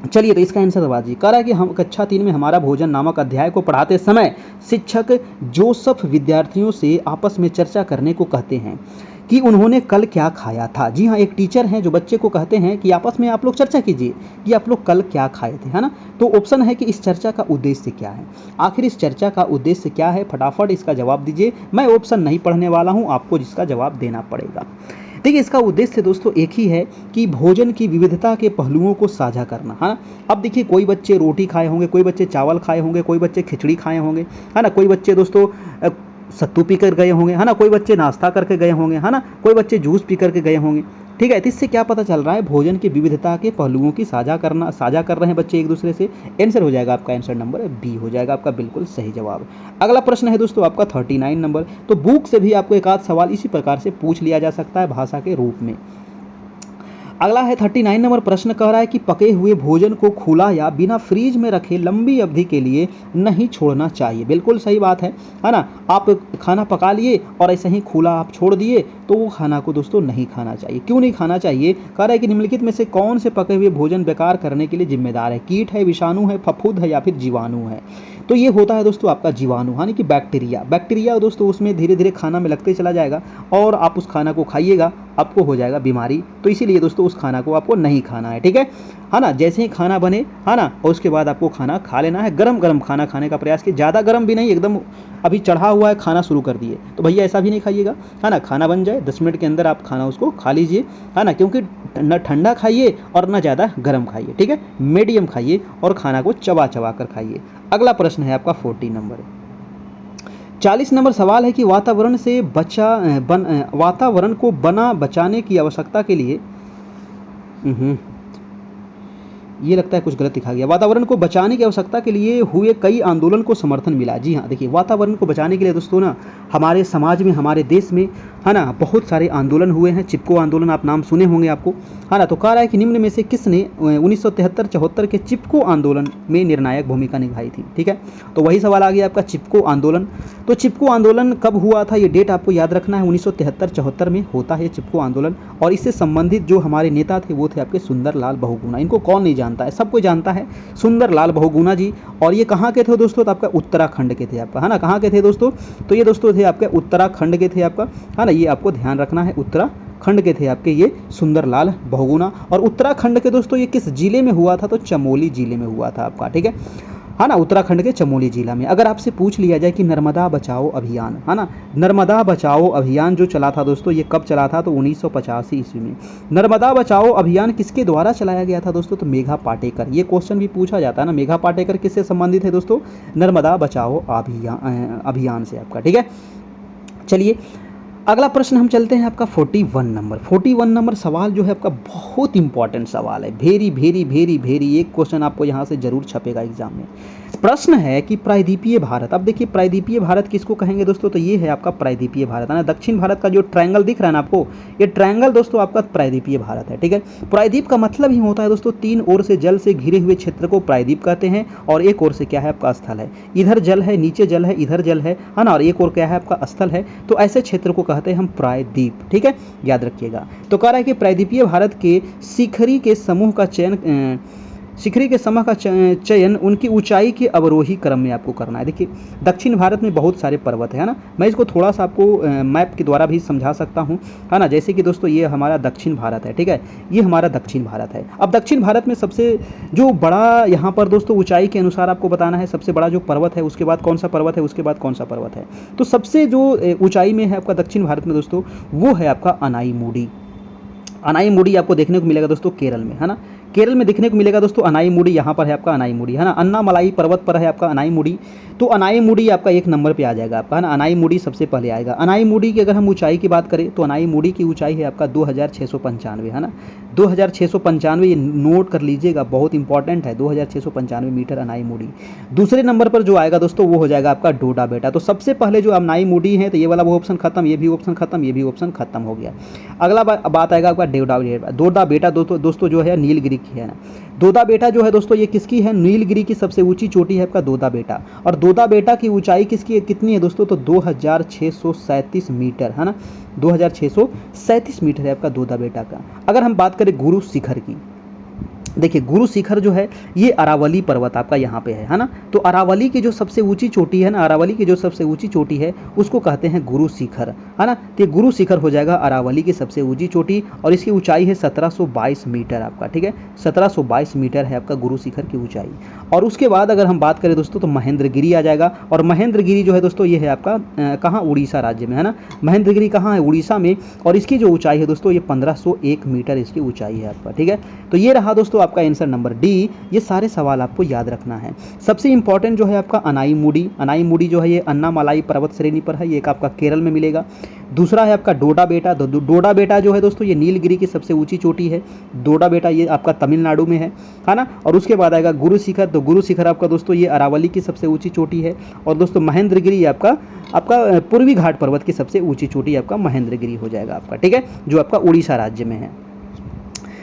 चलिए तो इसका आंसर दबा दीजिए। कह रहा है कि हम कक्षा 3 में हमारा भोजन नामक अध्याय को पढ़ाते समय शिक्षक जोसेफ विद्यार्थियों से आपस में चर्चा करने को कहते हैं कि उन्होंने कल क्या खाया था। जी हाँ, एक टीचर हैं जो बच्चे को कहते हैं कि आपस में आप लोग चर्चा कीजिए कि आप लोग कल क्या खाए थे, है ना। तो ऑप्शन है कि इस चर्चा का उद्देश्य क्या है। आखिर इस चर्चा का उद्देश्य क्या है, फटाफट इसका जवाब दीजिए। मैं ऑप्शन नहीं पढ़ने वाला हूँ, आपको जिसका जवाब देना पड़ेगा। देखिए इसका उद्देश्य दोस्तों एक ही है कि भोजन की विविधता के पहलुओं को साझा करना, है ना। अब देखिए कोई बच्चे रोटी खाए होंगे, कोई बच्चे चावल खाए होंगे, कोई बच्चे खिचड़ी खाए होंगे, है ना, कोई बच्चे दोस्तों सत्तू पी कर गए होंगे, है ना, कोई बच्चे नाश्ता करके गए होंगे, है ना, कोई बच्चे जूस पी करके गए होंगे, ठीक है। तो इससे क्या पता चल रहा है, भोजन की विविधता के पहलुओं की साझा कर रहे हैं बच्चे एक दूसरे से। आंसर हो जाएगा आपका, आंसर नंबर बी हो जाएगा आपका बिल्कुल सही जवाब। अगला प्रश्न है दोस्तों आपका 39 नंबर। तो बुक से भी आपको एक आध सवाल इसी प्रकार से पूछ लिया जा सकता है भाषा के रूप में। अगला है 39 नंबर प्रश्न कह रहा है कि पके हुए भोजन को खुला या बिना फ्रीज में रखे लंबी अवधि के लिए नहीं छोड़ना चाहिए। बिल्कुल सही बात है ना। आप खाना पका लिए और ऐसे ही खुला आप छोड़ दिए तो वो खाना को दोस्तों नहीं खाना चाहिए। क्यों नहीं खाना चाहिए, कह रहा है कि निम्नलिखित में से कौन से पके हुए भोजन बेकार करने के लिए जिम्मेदार है। कीट है, विषाणु है, फफूंद है या फिर जीवाणु है। तो ये होता है दोस्तों आपका जीवाणु, यानी कि बैक्टीरिया दोस्तों उसमें धीरे धीरे खाना में लगते चला जाएगा और आप उस खाना को खाइएगा, आपको हो जाएगा बीमारी। तो इसीलिए दोस्तों उस खाना को आपको नहीं खाना है, ठीक है ना। जैसे ही खाना बने, है ना, और उसके बाद आपको खाना खा लेना है। गरम गरम खाना खाने का प्रयास कीजिए, ज़्यादा गरम भी नहीं, एकदम अभी चढ़ा हुआ है खाना शुरू कर दिए तो भैया ऐसा भी नहीं खाइएगा, है ना। खाना बन जाए 10 मिनट के अंदर आप खाना उसको खा लीजिए, है ना, क्योंकि न ठंडा खाइए और न ज़्यादा गर्म खाइए, ठीक है, मीडियम खाइए और खाना को चबा चबा कर खाइए। अगला प्रश्न है आपका 40 नंबर। 40 नंबर सवाल है कि वातावरण को बचाने की आवश्यकता के लिए ये लगता है कुछ गलत लिखा गया। वातावरण को बचाने की आवश्यकता के लिए हुए कई आंदोलन को समर्थन मिला। जी हाँ, देखिए वातावरण को बचाने के लिए दोस्तों ना हमारे समाज में, हमारे देश में है ना, बहुत सारे आंदोलन हुए हैं, चिपको आंदोलन आप नाम सुने होंगे आपको, है ना। तो कह रहा है कि निम्न में से किसने 1973-74 के चिपको आंदोलन में निर्णायक भूमिका निभाई थी, ठीक है। तो वही सवाल आ गया आपका चिपको आंदोलन। तो चिपको आंदोलन कब हुआ था, ये डेट आपको याद रखना है, 1973-74 में होता है चिपको आंदोलन। और इससे संबंधित जो हमारे नेता थे वो थे आपके सुंदरलाल बहुगुणा। इनको कौन नहीं जानता है, सबको जानता है, सुंदरलाल बहुगुणा जी। और ये कहाँ के थे दोस्तों, तो आपका उत्तराखंड के थे आपका, है ना। कहाँ के थे दोस्तों, तो ये दोस्तों थे आपके उत्तराखंड के थे आपका, है ना। ये आपको ध्यान रखना है, उत्तराखंड के थे आपके ये सुंदरलाल बहुगुणा। और उत्तराखंड के दोस्तों ये किस जिले में हुआ था, तो चमोली जिले में हुआ था आपका, ठीक है ना, उत्तराखंड के चमोली जिला में। अगर आपसे पूछ लिया जाए कि नर्मदा बचाओ अभियान, है ना, नर्मदा बचाओ अभियान जो चला था दोस्तों, ये कब चला था, तो 1985 ईस्वी में। नर्मदा बचाओ अभियान किसके द्वारा चलाया गया था दोस्तों, तो मेघा पाटेकर। ये क्वेश्चन भी पूछा जाता है ना, मेघा पाटेकर किससे संबंधित है दोस्तों, नर्मदा बचाओ अभियान से आपका, ठीक है। चलिए अगला प्रश्न हम चलते हैं आपका 41 नंबर सवाल जो है आपका बहुत इंपॉर्टेंट सवाल है, वेरी वेरी वेरी वेरी। एक क्वेश्चन आपको यहाँ से जरूर छपेगा एग्जाम में। प्रश्न है कि प्रायद्वीपीय भारत, अब देखिए प्रायद्वीपीय भारत किसको कहेंगे दोस्तों, तो ये है आपका प्रायद्वीपीय भारत, है ना। दक्षिण भारत का जो ट्रायंगल दिख रहा है ना आपको, ये ट्रायंगल दोस्तों आपका प्रायद्वीपीय भारत है, ठीक है। प्रायद्वीप का मतलब ही होता है दोस्तों तीन ओर से जल से घिरे हुए क्षेत्र को प्रायद्वीप कहते हैं, और एक ओर से क्या है आपका स्थल है, इधर जल है, नीचे जल है, इधर जल है ना, और एक ओर क्या है आपका स्थल है। तो ऐसे क्षेत्र को कहते हैं हम प्रायद्वीप, ठीक है, याद रखिएगा। तो कह रहा है कि प्रायद्वीपीय भारत के शिखरी के समूह का चयन उनकी ऊंचाई के अवरोही क्रम में आपको करना है। देखिए दक्षिण भारत में बहुत सारे पर्वत है ना, मैं इसको थोड़ा सा आपको मैप के द्वारा भी समझा सकता हूँ, है ना। जैसे कि दोस्तों ये हमारा दक्षिण भारत है, ठीक है, ये हमारा दक्षिण भारत है। अब दक्षिण भारत में सबसे जो बड़ा यहाँ पर दोस्तों ऊंचाई के अनुसार आपको बताना है, सबसे बड़ा जो पर्वत है, उसके बाद कौन सा पर्वत है, उसके बाद कौन सा पर्वत है। तो सबसे जो ऊंचाई में है आपका दक्षिण भारत में दोस्तों, वो है आपका अनाईमुडी। अनाईमुडी आपको देखने को मिलेगा दोस्तों केरल में, है ना, केरल में देखने को मिलेगा दोस्तों अनाईमुडी। यहाँ पर है आपका अनाईमुडी, है ना, अन्नामलाई पर्वत पर है आपका अनाईमुडी। तो अनाईमुडी आपका एक नंबर पे आ जाएगा आपका, है ना, अनाईमुडी सबसे पहले आएगा। अनाईमुडी की अगर हम ऊंचाई की बात करें तो अनाईमुडी की ऊंचाई है आपका 2695, है ना, 2695। ये नोट कर लीजिएगा, बहुत इंपॉर्टेंट है, 2695 मीटर अनाईमुडी। दूसरे नंबर पर जो आएगा दोस्तों वो हो जाएगा आपका डोडा बेटा। तो सबसे पहले जो अनाईमुडी है, तो ये वाला वो ऑप्शन खत्म, ये भी ऑप्शन खत्म, ये भी ऑप्शन खत्म हो गया। अगला बात आएगा आपका डोडा बेटा दोस्तों जो है नीलगिरी की है ना। दोदा बेटा जो है दोस्तों ये किसकी है, नीलगिरी की सबसे ऊंची चोटी है आपका दोदा बेटा। और दोदा बेटा की ऊंचाई किसकी कितनी है दोस्तों, तो 2637 मीटर, है ना, 2637 मीटर है आपका दोदा बेटा का। अगर हम बात करें गुरु शिखर की, देखिए गुरु शिखर जो है ये अरावली पर्वत आपका यहाँ पे है ना। तो अरावली की जो सबसे ऊंची चोटी है ना, अरावली की जो सबसे ऊंची चोटी है उसको कहते हैं गुरु शिखर, है ना। तो गुरु शिखर हो जाएगा अरावली की सबसे ऊंची चोटी, और इसकी ऊंचाई है 1722 मीटर आपका, ठीक है, 1722 मीटर है आपका गुरु शिखर की ऊंचाई। और उसके बाद अगर हम बात करें दोस्तों तो महेंद्रगिरी आ जाएगा। और महेंद्रगिरी जो है दोस्तों ये है आपका कहाँ, उड़ीसा राज्य में, है ना। महेंद्रगिरी कहाँ है, उड़ीसा में, और इसकी जो ऊंचाई है दोस्तों ये 1501 मीटर इसकी ऊंचाई है आपका, ठीक है। तो ये रहा दोस्तों आपका आंसर नंबर डी। ये सारे सवाल आपको याद रखना है। सबसे इंपॉर्टेंट जो है आपका अनाईमुडी, अनाईमुडी जो है ये अन्नामलाई पर्वत श्रेणी पर है, ये एक आपका केरल में मिलेगा। दूसरा है आपका डोडा बेटा, डोडा बेटा जो है दोस्तों ये नीलगिरी की सबसे ऊंची चोटी है, डोडा बेटा ये आपका तमिलनाडु में है ना। और उसके बाद आएगा गुरु शिखर, तो गुरु शिखर आपका दोस्तों ये अरावली की सबसे ऊंची चोटी है। और दोस्तों महेंद्रगिरी आपका पूर्वी घाट पर्वत की सबसे ऊंची चोटी आपका महेंद्रगिरी हो जाएगा आपका, ठीक है, जो आपका उड़ीसा राज्य में है।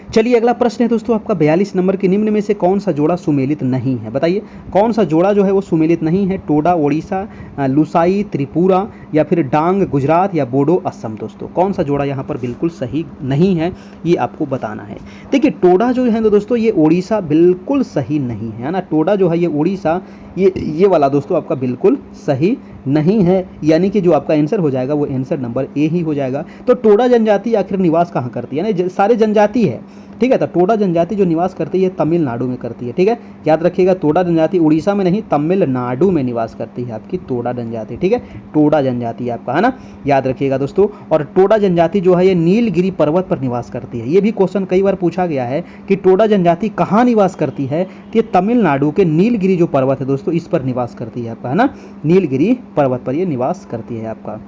चलिए अगला प्रश्न है दोस्तों आपका 42 नंबर के, निम्न में से कौन सा जोड़ा सुमेलित नहीं है, बताइए कौन सा जोड़ा जो है वो सुमेलित नहीं है। टोडा ओडिशा, लुसाई त्रिपुरा, या फिर डांग गुजरात, या बोडो असम। दोस्तों कौन सा जोड़ा यहाँ पर बिल्कुल सही नहीं है ये आपको बताना है। देखिए टोडा जो है दोस्तों ये ओडिशा बिल्कुल सही नहीं है ना, टोडा जो है ये ओडिशा, ये वाला दोस्तों आपका बिल्कुल सही नहीं है, यानी कि जो आपका आंसर हो जाएगा वो आंसर नंबर ए ही हो जाएगा। तो टोडा जनजाति आखिर निवास कहाँ करती है ना, सारे जनजाति है, ठीक है। तो टोडा जनजाति जो निवास करती है तमिलनाडु में करती है, ठीक है, याद रखिएगा। टोडा जनजाति उड़ीसा में नहीं, तमिलनाडु में निवास करती है आपकी टोडा जनजाति, ठीक है, टोडा जनजाति आपका, है ना, याद रखिएगा दोस्तों। और टोडा जनजाति जो है ये नीलगिरी पर्वत पर निवास करती है। ये भी क्वेश्चन कई बार पूछा गया है कि टोडा जनजाति कहाँ निवास करती है, तो ये तमिलनाडु के नीलगिरी जो पर्वत है दोस्तों इस पर निवास करती है आपका, है ना, नीलगिरी पर्वत पर ये निवास करती है आपका।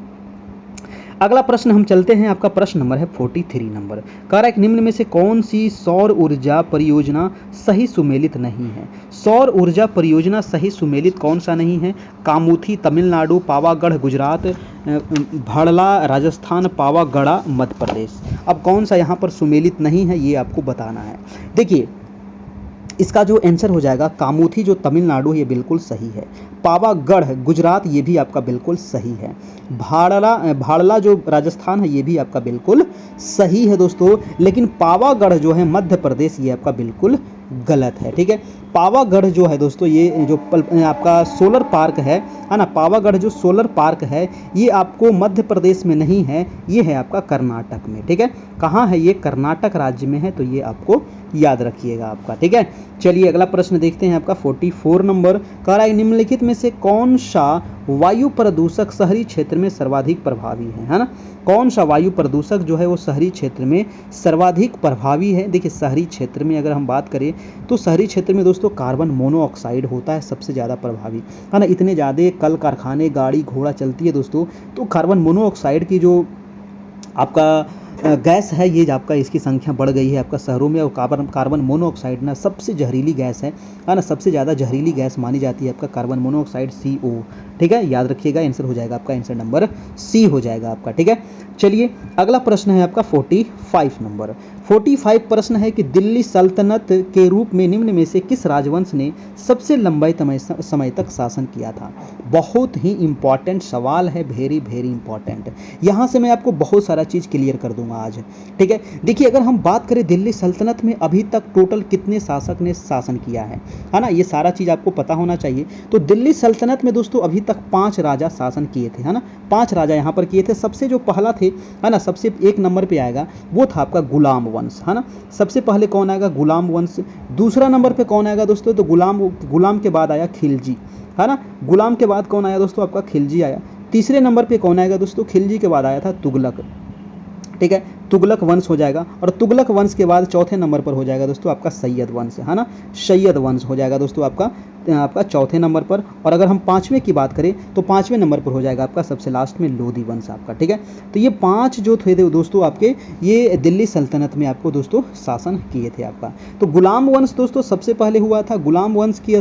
अगला प्रश्न हम चलते हैं, आपका प्रश्न नंबर है 43 नंबर। कह रहा है कि निम्न में से कौन सी सौर ऊर्जा परियोजना सही सुमेलित नहीं है। सौर ऊर्जा परियोजना सही सुमेलित कौन सा नहीं है? कामुथी तमिलनाडु, पावागढ़ गुजरात, भाड़ला राजस्थान, पावागढ़ा मध्य प्रदेश। अब कौन सा यहाँ पर सुमेलित नहीं है ये आपको बताना है। देखिए इसका जो आंसर हो जाएगा कामुथी जो तमिलनाडु ये बिल्कुल सही है, पावागढ़ गुजरात ये भी आपका बिल्कुल सही है, भाड़ला जो राजस्थान है ये भी आपका बिल्कुल सही है दोस्तों, लेकिन पावागढ़ जो है मध्य प्रदेश ये आपका बिल्कुल गलत है। ठीक है, पावागढ़ जो है दोस्तों ये जो आपका सोलर पार्क है ना, पावागढ़ जो सोलर पार्क है ये आपको मध्य प्रदेश में नहीं है, ये है आपका कर्नाटक में। ठीक है, कहाँ है ये? कर्नाटक राज्य में है, तो ये आपको याद रखिएगा आपका। ठीक है, चलिए अगला प्रश्न देखते हैं, आपका 44 नंबर। कह रहा है निम्नलिखित में से कौन सा वायु प्रदूषक शहरी क्षेत्र में सर्वाधिक प्रभावी है ना? कौन सा वायु प्रदूषक जो है वो शहरी क्षेत्र में सर्वाधिक प्रभावी है? देखिए शहरी क्षेत्र में अगर हम बात करें तो शहरी क्षेत्र में दोस्तों कार्बन मोनोऑक्साइड होता है सबसे ज़्यादा प्रभावी, है ना। इतने ज़्यादा कल कारखाने गाड़ी घोड़ा चलती है दोस्तों, तो कार्बन मोनोऑक्साइड की जो आपका गैस है ये आपका इसकी संख्या बढ़ गई है आपका शहरों में। और कार्बन मोनोऑक्साइड ना सबसे जहरीली गैस है ना, सबसे ज़्यादा जहरीली गैस मानी जाती है आपका कार्बन मोनोऑक्साइड CO। ठीक है, याद रखिएगा, आंसर हो जाएगा आपका, आंसर नंबर C हो जाएगा आपका। ठीक है, चलिए अगला प्रश्न है आपका 45 नंबर। 45 प्रश्न है कि दिल्ली सल्तनत के रूप में निम्न में से किस राजवंश ने सबसे लंबे समय तक शासन किया था? बहुत ही इंपॉर्टेंट सवाल है, वेरी वेरी इंपॉर्टेंट। यहाँ से मैं आपको बहुत सारा चीज़ क्लियर कर दूंगा आज। ठीक है, देखिए अगर हम बात करें दिल्ली सल्तनत में अभी तक टोटल कितने शासक ने शासन किया है ना, ये सारा चीज़ आपको पता होना चाहिए। तो दिल्ली सल्तनत में दोस्तों अभी तक 5 राजा शासन किए थे, है ना, 5 राजा यहाँ पर किए थे। सबसे जो पहला थे, है ना, सबसे 1 नंबर पे आएगा वो था आपका गुलाम वंश, है ना। सबसे पहले कौन आएगा? गुलाम वंश। दूसरा नंबर पे कौन आएगा दोस्तों? तो गुलाम के बाद आया खिलजी, है ना। गुलाम के बाद कौन आया दोस्तों? आपका खिलजी आया। तीसरे नंबर पे कौन आएगा दोस्तों? खिलजी के बाद आया था तुगलक। ठीक है, तुगलक वंश हो जाएगा। और तुगलक वंश के बाद चौथे नंबर पर हो जाएगा दोस्तों आपका सैयद वंश, है ना, सैयद वंश हो जाएगा दोस्तों आपका चौथे नंबर पर। और अगर हम 5वें की बात करें तो 5वें नंबर पर हो जाएगा आपका सबसे लास्ट में लोधी वंश आपका। ठीक है, तो ये 5 जो थे दोस्तों आपके ये दिल्ली सल्तनत में आपको दोस्तों शासन किए थे आपका। तो गुलाम वंश दोस्तों सबसे पहले हुआ था। गुलाम वंश की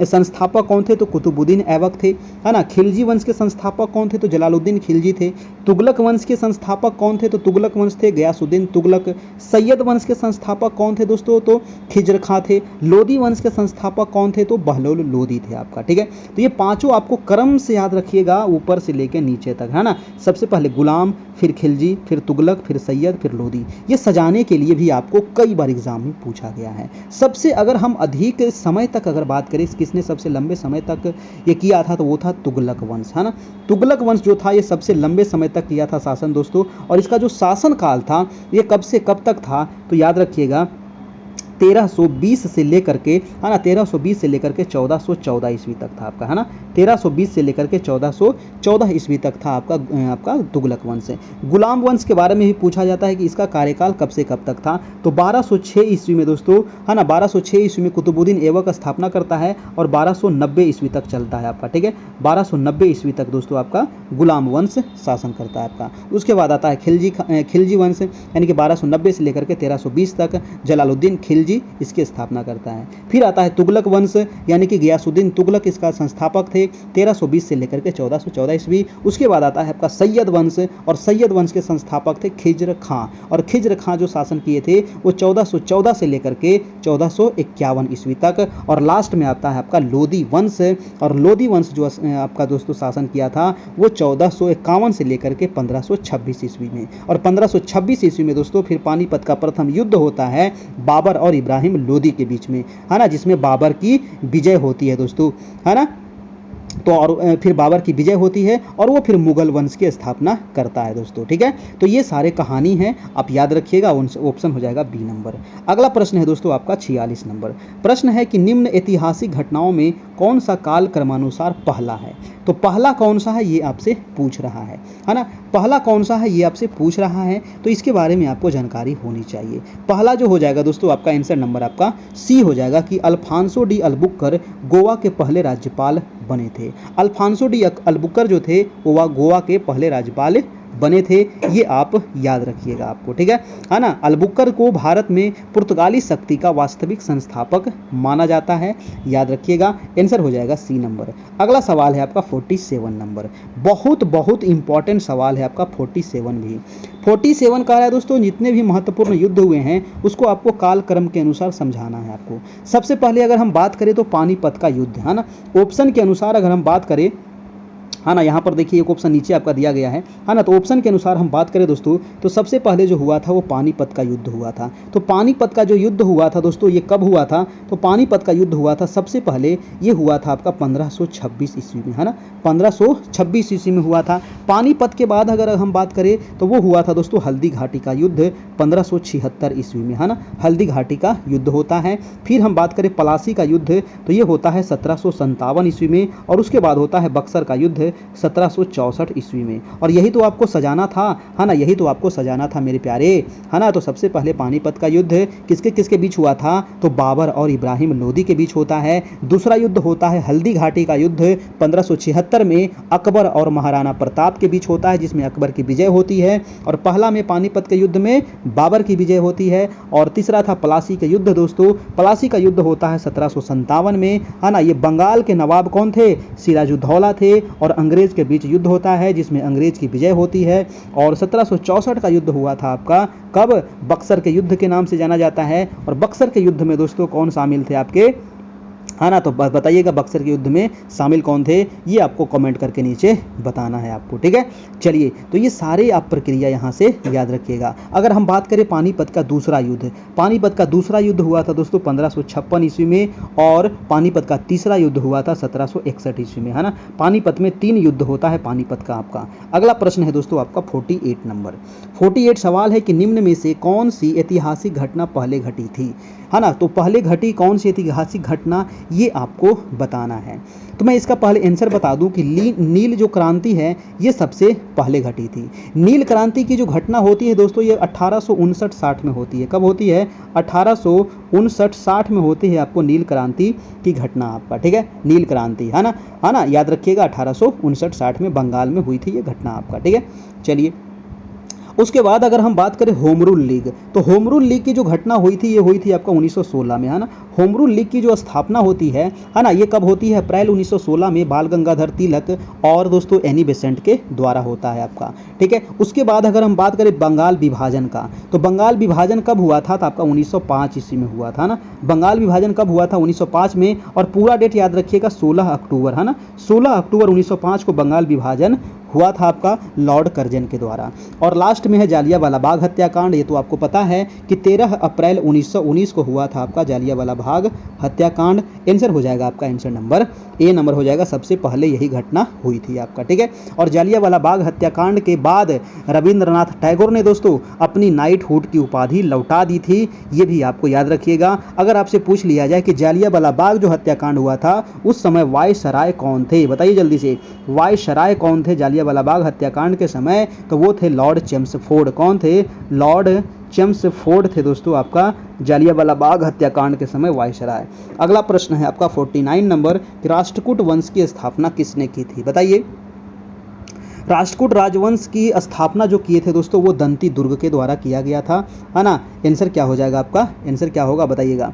संस्थापक कौन थे? तो कुतुबुद्दीन ऐबक थे, है ना। खिलजी वंश के संस्थापक कौन थे? तो जलालुद्दीन खिलजी थे। तुगलक वंश के संस्थापक कौन थे? तो तुगलक वंश थे गयासुद्दीन तुगलक। सैयद वंश के संस्थापक कौन थे दोस्तों? तो खिजर खां थे। लोधी वंश के संस्थापक कौन थे? तो बहलोल लोधी थे आपका। ठीक है, तो ये पांचों आपको क्रम से याद रखिएगा, ऊपर से लेकर नीचे तक, है ना। सबसे पहले गुलाम, फिर खिलजी, फिर तुगलक, फिर सैयद, फिर लोधी। ये सजाने के लिए भी आपको कई बार एग्जाम में पूछा गया है। सबसे अगर हम अधिक समय तक अगर बात करें किसने सबसे लंबे समय तक ये किया था तो वो था तुगलक वंश, है ना। तुगलक वंश जो था ये सबसे लंबे समय तक किया था शासन दोस्तों। और इसका जो शासन काल था ये कब से कब तक था? तो याद रखिएगा 1320 से लेकर के, है ना, 1320 से लेकर के 1414 ईस्वी तक था आपका, है ना। 1320 से लेकर के 1414 ईस्वी तक था आपका तुगलक वंश। गुलाम वंश के बारे में भी पूछा जाता है कि इसका कार्यकाल कब से कब तक था? तो 1206 ईस्वी में दोस्तों, है ना, 1206 ईस्वी में कुतुबुद्दीन ऐबक स्थापना करता है और 1290 ईस्वी तक चलता है आपका। ठीक है, 1290 ईस्वी तक दोस्तों आपका गुलाम वंश शासन करता है आपका। उसके बाद आता है खिलजी वंश, यानी कि 1290 से लेकर के 1320 तक जलालुद्दीन खिलजी इसकी स्थापना करता है। फिर आता है तुगलक वंश, यानी कि गयासुद्दीन तुगलक इसका संस्थापक थे 1320 से लेकर के 1414 ईस्वी। उसके बाद आता है आपका सैयद वंश, और सैयद वंश के संस्थापक थे खिजर खां, और खिजर खां जो शासन किए थे वो 1414 से लेकर के 1451 ईस्वी तक। और लास्ट में आता है आपका लोधी वंश, और लोधी वंश जो आपका दोस्तों शासन किया था वो 1451 से लेकर के 1526 ईस्वी में। और 1526 ईस्वी में दोस्तों फिर पानीपत का प्रथम युद्ध होता है बाबर और इब्राहिम लोदी के बीच में, है ना, जिसमें बाबर की विजय होती है दोस्तों, है ना। तो और फिर बाबर की विजय होती है और वो फिर मुगल वंश की स्थापना करता है दोस्तों। ठीक है, तो ये सारे कहानी हैं, आप याद रखिएगा, ऑप्शन हो जाएगा बी नंबर। अगला प्रश्न है दोस्तों आपका 46 नंबर। प्रश्न है कि निम्न ऐतिहासिक घटनाओं में कौन सा काल क्रमानुसार पहला है? तो पहला कौन सा है ये आपसे पूछ रहा है ना। पहला कौन सा है ये आपसे पूछ रहा है, तो इसके बारे में आपको जानकारी होनी चाहिए। पहला जो हो जाएगा दोस्तों आपका आंसर नंबर आपका सी हो जाएगा कि अल्फांसो डी अल्बुकर गोवा के पहले राज्यपाल बने थे। अल्फांसो डी अल्बुकर जो थे वो गोवा के पहले राज्यपाल बने थे, ये आप याद रखिएगा आपको, ठीक है ना। अल्बुकर को भारत में पुर्तगाली शक्ति का वास्तविक संस्थापक माना जाता है, याद रखिएगा। आंसर हो जाएगा सी नंबर। अगला सवाल है आपका 47 नंबर, बहुत बहुत इंपॉर्टेंट सवाल है आपका 47 भी। 47 कह रहा है दोस्तों, जितने भी महत्वपूर्ण युद्ध हुए हैं उसको आपको कालक्रम के अनुसार समझाना है आपको। सबसे पहले अगर हम बात करें तो पानीपत का युद्ध, है ना। ऑप्शन के अनुसार अगर हम बात करें, है ना, यहाँ पर देखिए एक ऑप्शन नीचे आपका दिया गया है ना। तो ऑप्शन के अनुसार हम बात करें दोस्तों, तो सबसे पहले जो हुआ था वो पानीपत का युद्ध हुआ था। तो पानीपत का जो युद्ध हुआ था दोस्तों, ये कब हुआ था? तो पानीपत का युद्ध हुआ था सबसे पहले, ये हुआ था आपका 1526 ईस्वी में, है ना। 1526 ईस्वी में हुआ था। पानीपत के बाद अगर हम बात करें तो वो हुआ था दोस्तों हल्दी घाटी का युद्ध 1576 ईस्वी में, है ना। हल्दी घाटी का युद्ध होता है। फिर हम बात करें पलासी का युद्ध, तो ये होता है 1757 ईस्वी में। और उसके बाद होता है बक्सर का युद्ध 1764 ईस्वी में। और यही तो आपको सजाना था, है ना, यही तो आपको सजाना था मेरे प्यारे, है ना। तो सबसे पहले पानीपत का युद्ध किसके किसके बीच हुआ था? तो बाबर और इब्राहिम लोदी के बीच होता है। दूसरा युद्ध होता है हल्दी घाटी का युद्ध 1576 में अकबर और महाराणा प्रताप के बीच होता है, जिसमें अकबर की विजय होती है। और पहला में पानीपत के युद्ध में बाबर की विजय होती है। और तीसरा था पलासी का युद्ध दोस्तों, पलासी का युद्ध होता है 1757 में, है ना। ये बंगाल के नवाब कौन थे? सिराजुद्दौला थे। और अंग्रेज के बीच युद्ध होता है जिसमें अंग्रेज की विजय होती है। और 1764 का युद्ध हुआ था आपका कब? बक्सर के युद्ध के नाम से जाना जाता है। और बक्सर के युद्ध में दोस्तों कौन शामिल थे आपके, है ना। तो बताइएगा बक्सर के युद्ध में शामिल कौन थे, ये आपको कमेंट करके नीचे बताना है आपको, ठीक है। चलिए, तो ये सारे आप प्रक्रिया यहाँ से याद रखिएगा। अगर हम बात करें पानीपत का दूसरा युद्ध, पानीपत का दूसरा युद्ध हुआ था दोस्तों 1556 ईस्वी में। और पानीपत का तीसरा युद्ध हुआ था 1761 ईस्वी में, है ना। पानीपत में 3 युद्ध होता है पानीपत का आपका। अगला प्रश्न है दोस्तों आपका 48 नंबर। 48 सवाल है कि निम्न में से कौन सी ऐतिहासिक घटना पहले घटी थी, है ना। तो पहले घटी कौन सी ऐतिहासिक घटना, ये आपको बताना है। तो मैं इसका पहले आंसर बता दूं कि नील जो क्रांति है ये सबसे पहले घटी थी। नील क्रांति की जो घटना होती है दोस्तों, ये 1859-60 में होती है। कब होती है? 1859-60 में होती है आपको नील क्रांति की घटना आपका, ठीक है। नील क्रांति, है ना, याद रखिएगा 1859-60 में बंगाल में हुई थी ये घटना आपका, ठीक है। चलिए, उसके बाद अगर हम बात करें होम रूल लीग, तो होम रूल लीग की जो घटना हुई थी ये हुई थी आपका 1916 में, है ना। होम रूल लीग की जो स्थापना होती है ना, ये कब होती है? अप्रैल 1916 में बाल गंगाधर तिलक और दोस्तों एनी बेसेंट के द्वारा होता है आपका, ठीक है। उसके बाद अगर हम बात करें बंगाल विभाजन का, तो बंगाल विभाजन कब हुआ था? तो आपका 1905 ईस्वी में हुआ था ना। बंगाल विभाजन कब हुआ था? 1905 में। और पूरा डेट याद रखिएगा 16 अक्टूबर, है ना। 16 अक्टूबर 1905 को बंगाल विभाजन हुआ था आपका लॉर्ड कर्जन के द्वारा। और लास्ट में है जालियांवाला बाग हत्याकांड। ये तो आपको पता है कि 13 अप्रैल 1919 को हुआ था आपका जालियांवाला बाग हत्याकांड। आंसर हो जाएगा आपका आंसर नंबर ए नंबर हो जाएगा, सबसे पहले यही घटना हुई थी आपका, ठीक है। और जालियांवाला बाग हत्याकांड के बाद रविंद्रनाथ टैगोर ने दोस्तों अपनी नाइटहुड की उपाधि लौटा दी थी, ये भी आपको याद रखिएगा। अगर आपसे पूछ लिया जाए कि जालियांवाला बाग जो हत्याकांड हुआ था उस समय वायसराय कौन थे, बताइए जल्दी से, वायसराय कौन थे जालियांवाला बाग हत्याकांड के समय? तो वो थे लॉर्ड चेम्सफोर्ड। कौन थे? लॉर्ड चेम्सफोर्ड थे दोस्तों आपका जालियांवाला बाग हत्याकांड के समय वायसराय। अगला प्रश्न है आपका 49 नंबर कि राष्ट्रकूट वंश की स्थापना किसने की थी, बताइए। राष्ट्रकूट राजवंश की स्थापना जो किए थे दोस्तों वो दंती दुर्ग के द्वारा किया गया था, है ना। आंसर क्या हो जाएगा आपका? आंसर क्या होगा बताइएगा?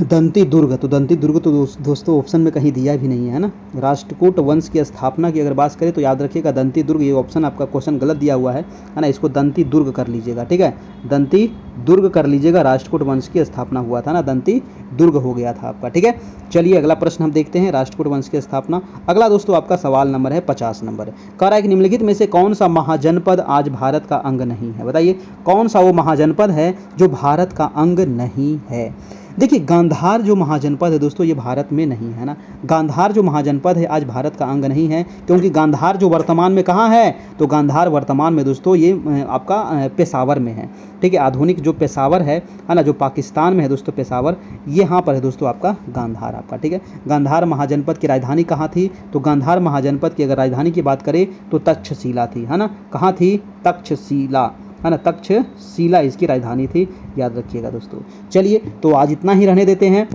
दंती दुर्ग। तो दंती दुर्ग तो दोस्तों ऑप्शन में कहीं दिया भी नहीं है ना। राष्ट्रकूट वंश की स्थापना की अगर बात करें तो याद रखिएगा दंती दुर्ग, ये ऑप्शन आपका क्वेश्चन गलत दिया हुआ है ना। इसको दंती दुर्ग कर लीजिएगा, ठीक है। दंती दुर्ग कर लीजिएगा, राष्ट्रकूट वंश की स्थापना हुआ था ना, दंती दुर्ग हो गया था आपका, ठीक है। चलिए अगला प्रश्न हम देखते हैं, राष्ट्रकूट वंश की स्थापना। अगला दोस्तों आपका सवाल नंबर है 50 नंबर। कह रहा है कि निम्नलिखित में से कौन सा महाजनपद आज भारत का अंग नहीं है, बताइए। कौन सा वो महाजनपद है जो भारत का अंग नहीं है? देखिए, गांधार जो महाजनपद है दोस्तों ये भारत में नहीं है ना। गांधार जो महाजनपद है आज भारत का अंग नहीं है, क्योंकि गांधार जो वर्तमान में कहाँ है? तो गांधार वर्तमान में दोस्तों ये आपका पेशावर में है, ठीक है। आधुनिक जो पेशावर है ना, जो पाकिस्तान में है दोस्तों पेशावर, ये यहाँ पर है दोस्तों आपका गांधार आपका, ठीक है। गांधार महाजनपद की राजधानी कहाँ थी? तो गांधार महाजनपद की अगर राजधानी की बात करें तो तक्षशिला थी, है ना। कहाँ थी? तक्षशिला, है ना। तक्षशिला इसकी राजधानी थी, याद रखिएगा दोस्तों। चलिए, तो आज इतना ही रहने देते हैं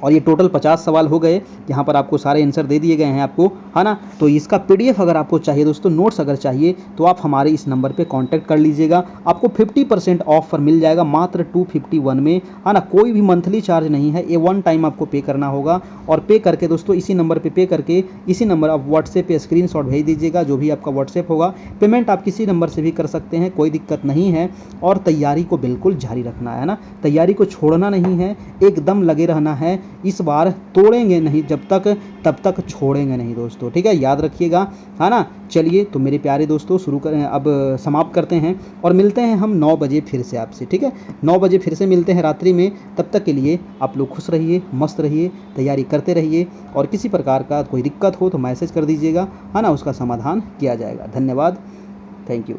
और ये टोटल 50 सवाल हो गए। यहाँ पर आपको सारे आंसर दे दिए गए हैं आपको, है ना। तो इसका PDF अगर आपको चाहिए दोस्तों, नोट्स अगर चाहिए, तो आप हमारे इस नंबर पे कांटेक्ट कर लीजिएगा। आपको 50% ऑफर मिल जाएगा मात्र 251 में, है ना। कोई भी मंथली चार्ज नहीं है, ये वन टाइम आपको पे करना होगा। और पे करके दोस्तों इसी नंबर पे पे करके इसी नंबर आप व्हाट्सएप पे स्क्रीनशॉट भेज दीजिएगा, जो भी आपका व्हाट्सएप होगा। पेमेंट आप किसी नंबर से भी कर सकते हैं, कोई दिक्कत नहीं है। और तैयारी को बिल्कुल जारी रखना है ना, तैयारी को छोड़ना नहीं है, एकदम लगे रहना है। इस बार तोड़ेंगे नहीं जब तक, तब तक छोड़ेंगे नहीं दोस्तों, ठीक है, याद रखिएगा, है ना। चलिए तो मेरे प्यारे दोस्तों शुरू करें, अब समाप्त करते हैं और मिलते हैं हम 9 बजे फिर से आपसे, ठीक है। 9 बजे फिर से मिलते हैं रात्रि में। तब तक के लिए आप लोग खुश रहिए, मस्त रहिए, तैयारी करते रहिए। और किसी प्रकार का कोई दिक्कत हो तो मैसेज कर दीजिएगा, है ना, उसका समाधान किया जाएगा। धन्यवाद, थैंक यू।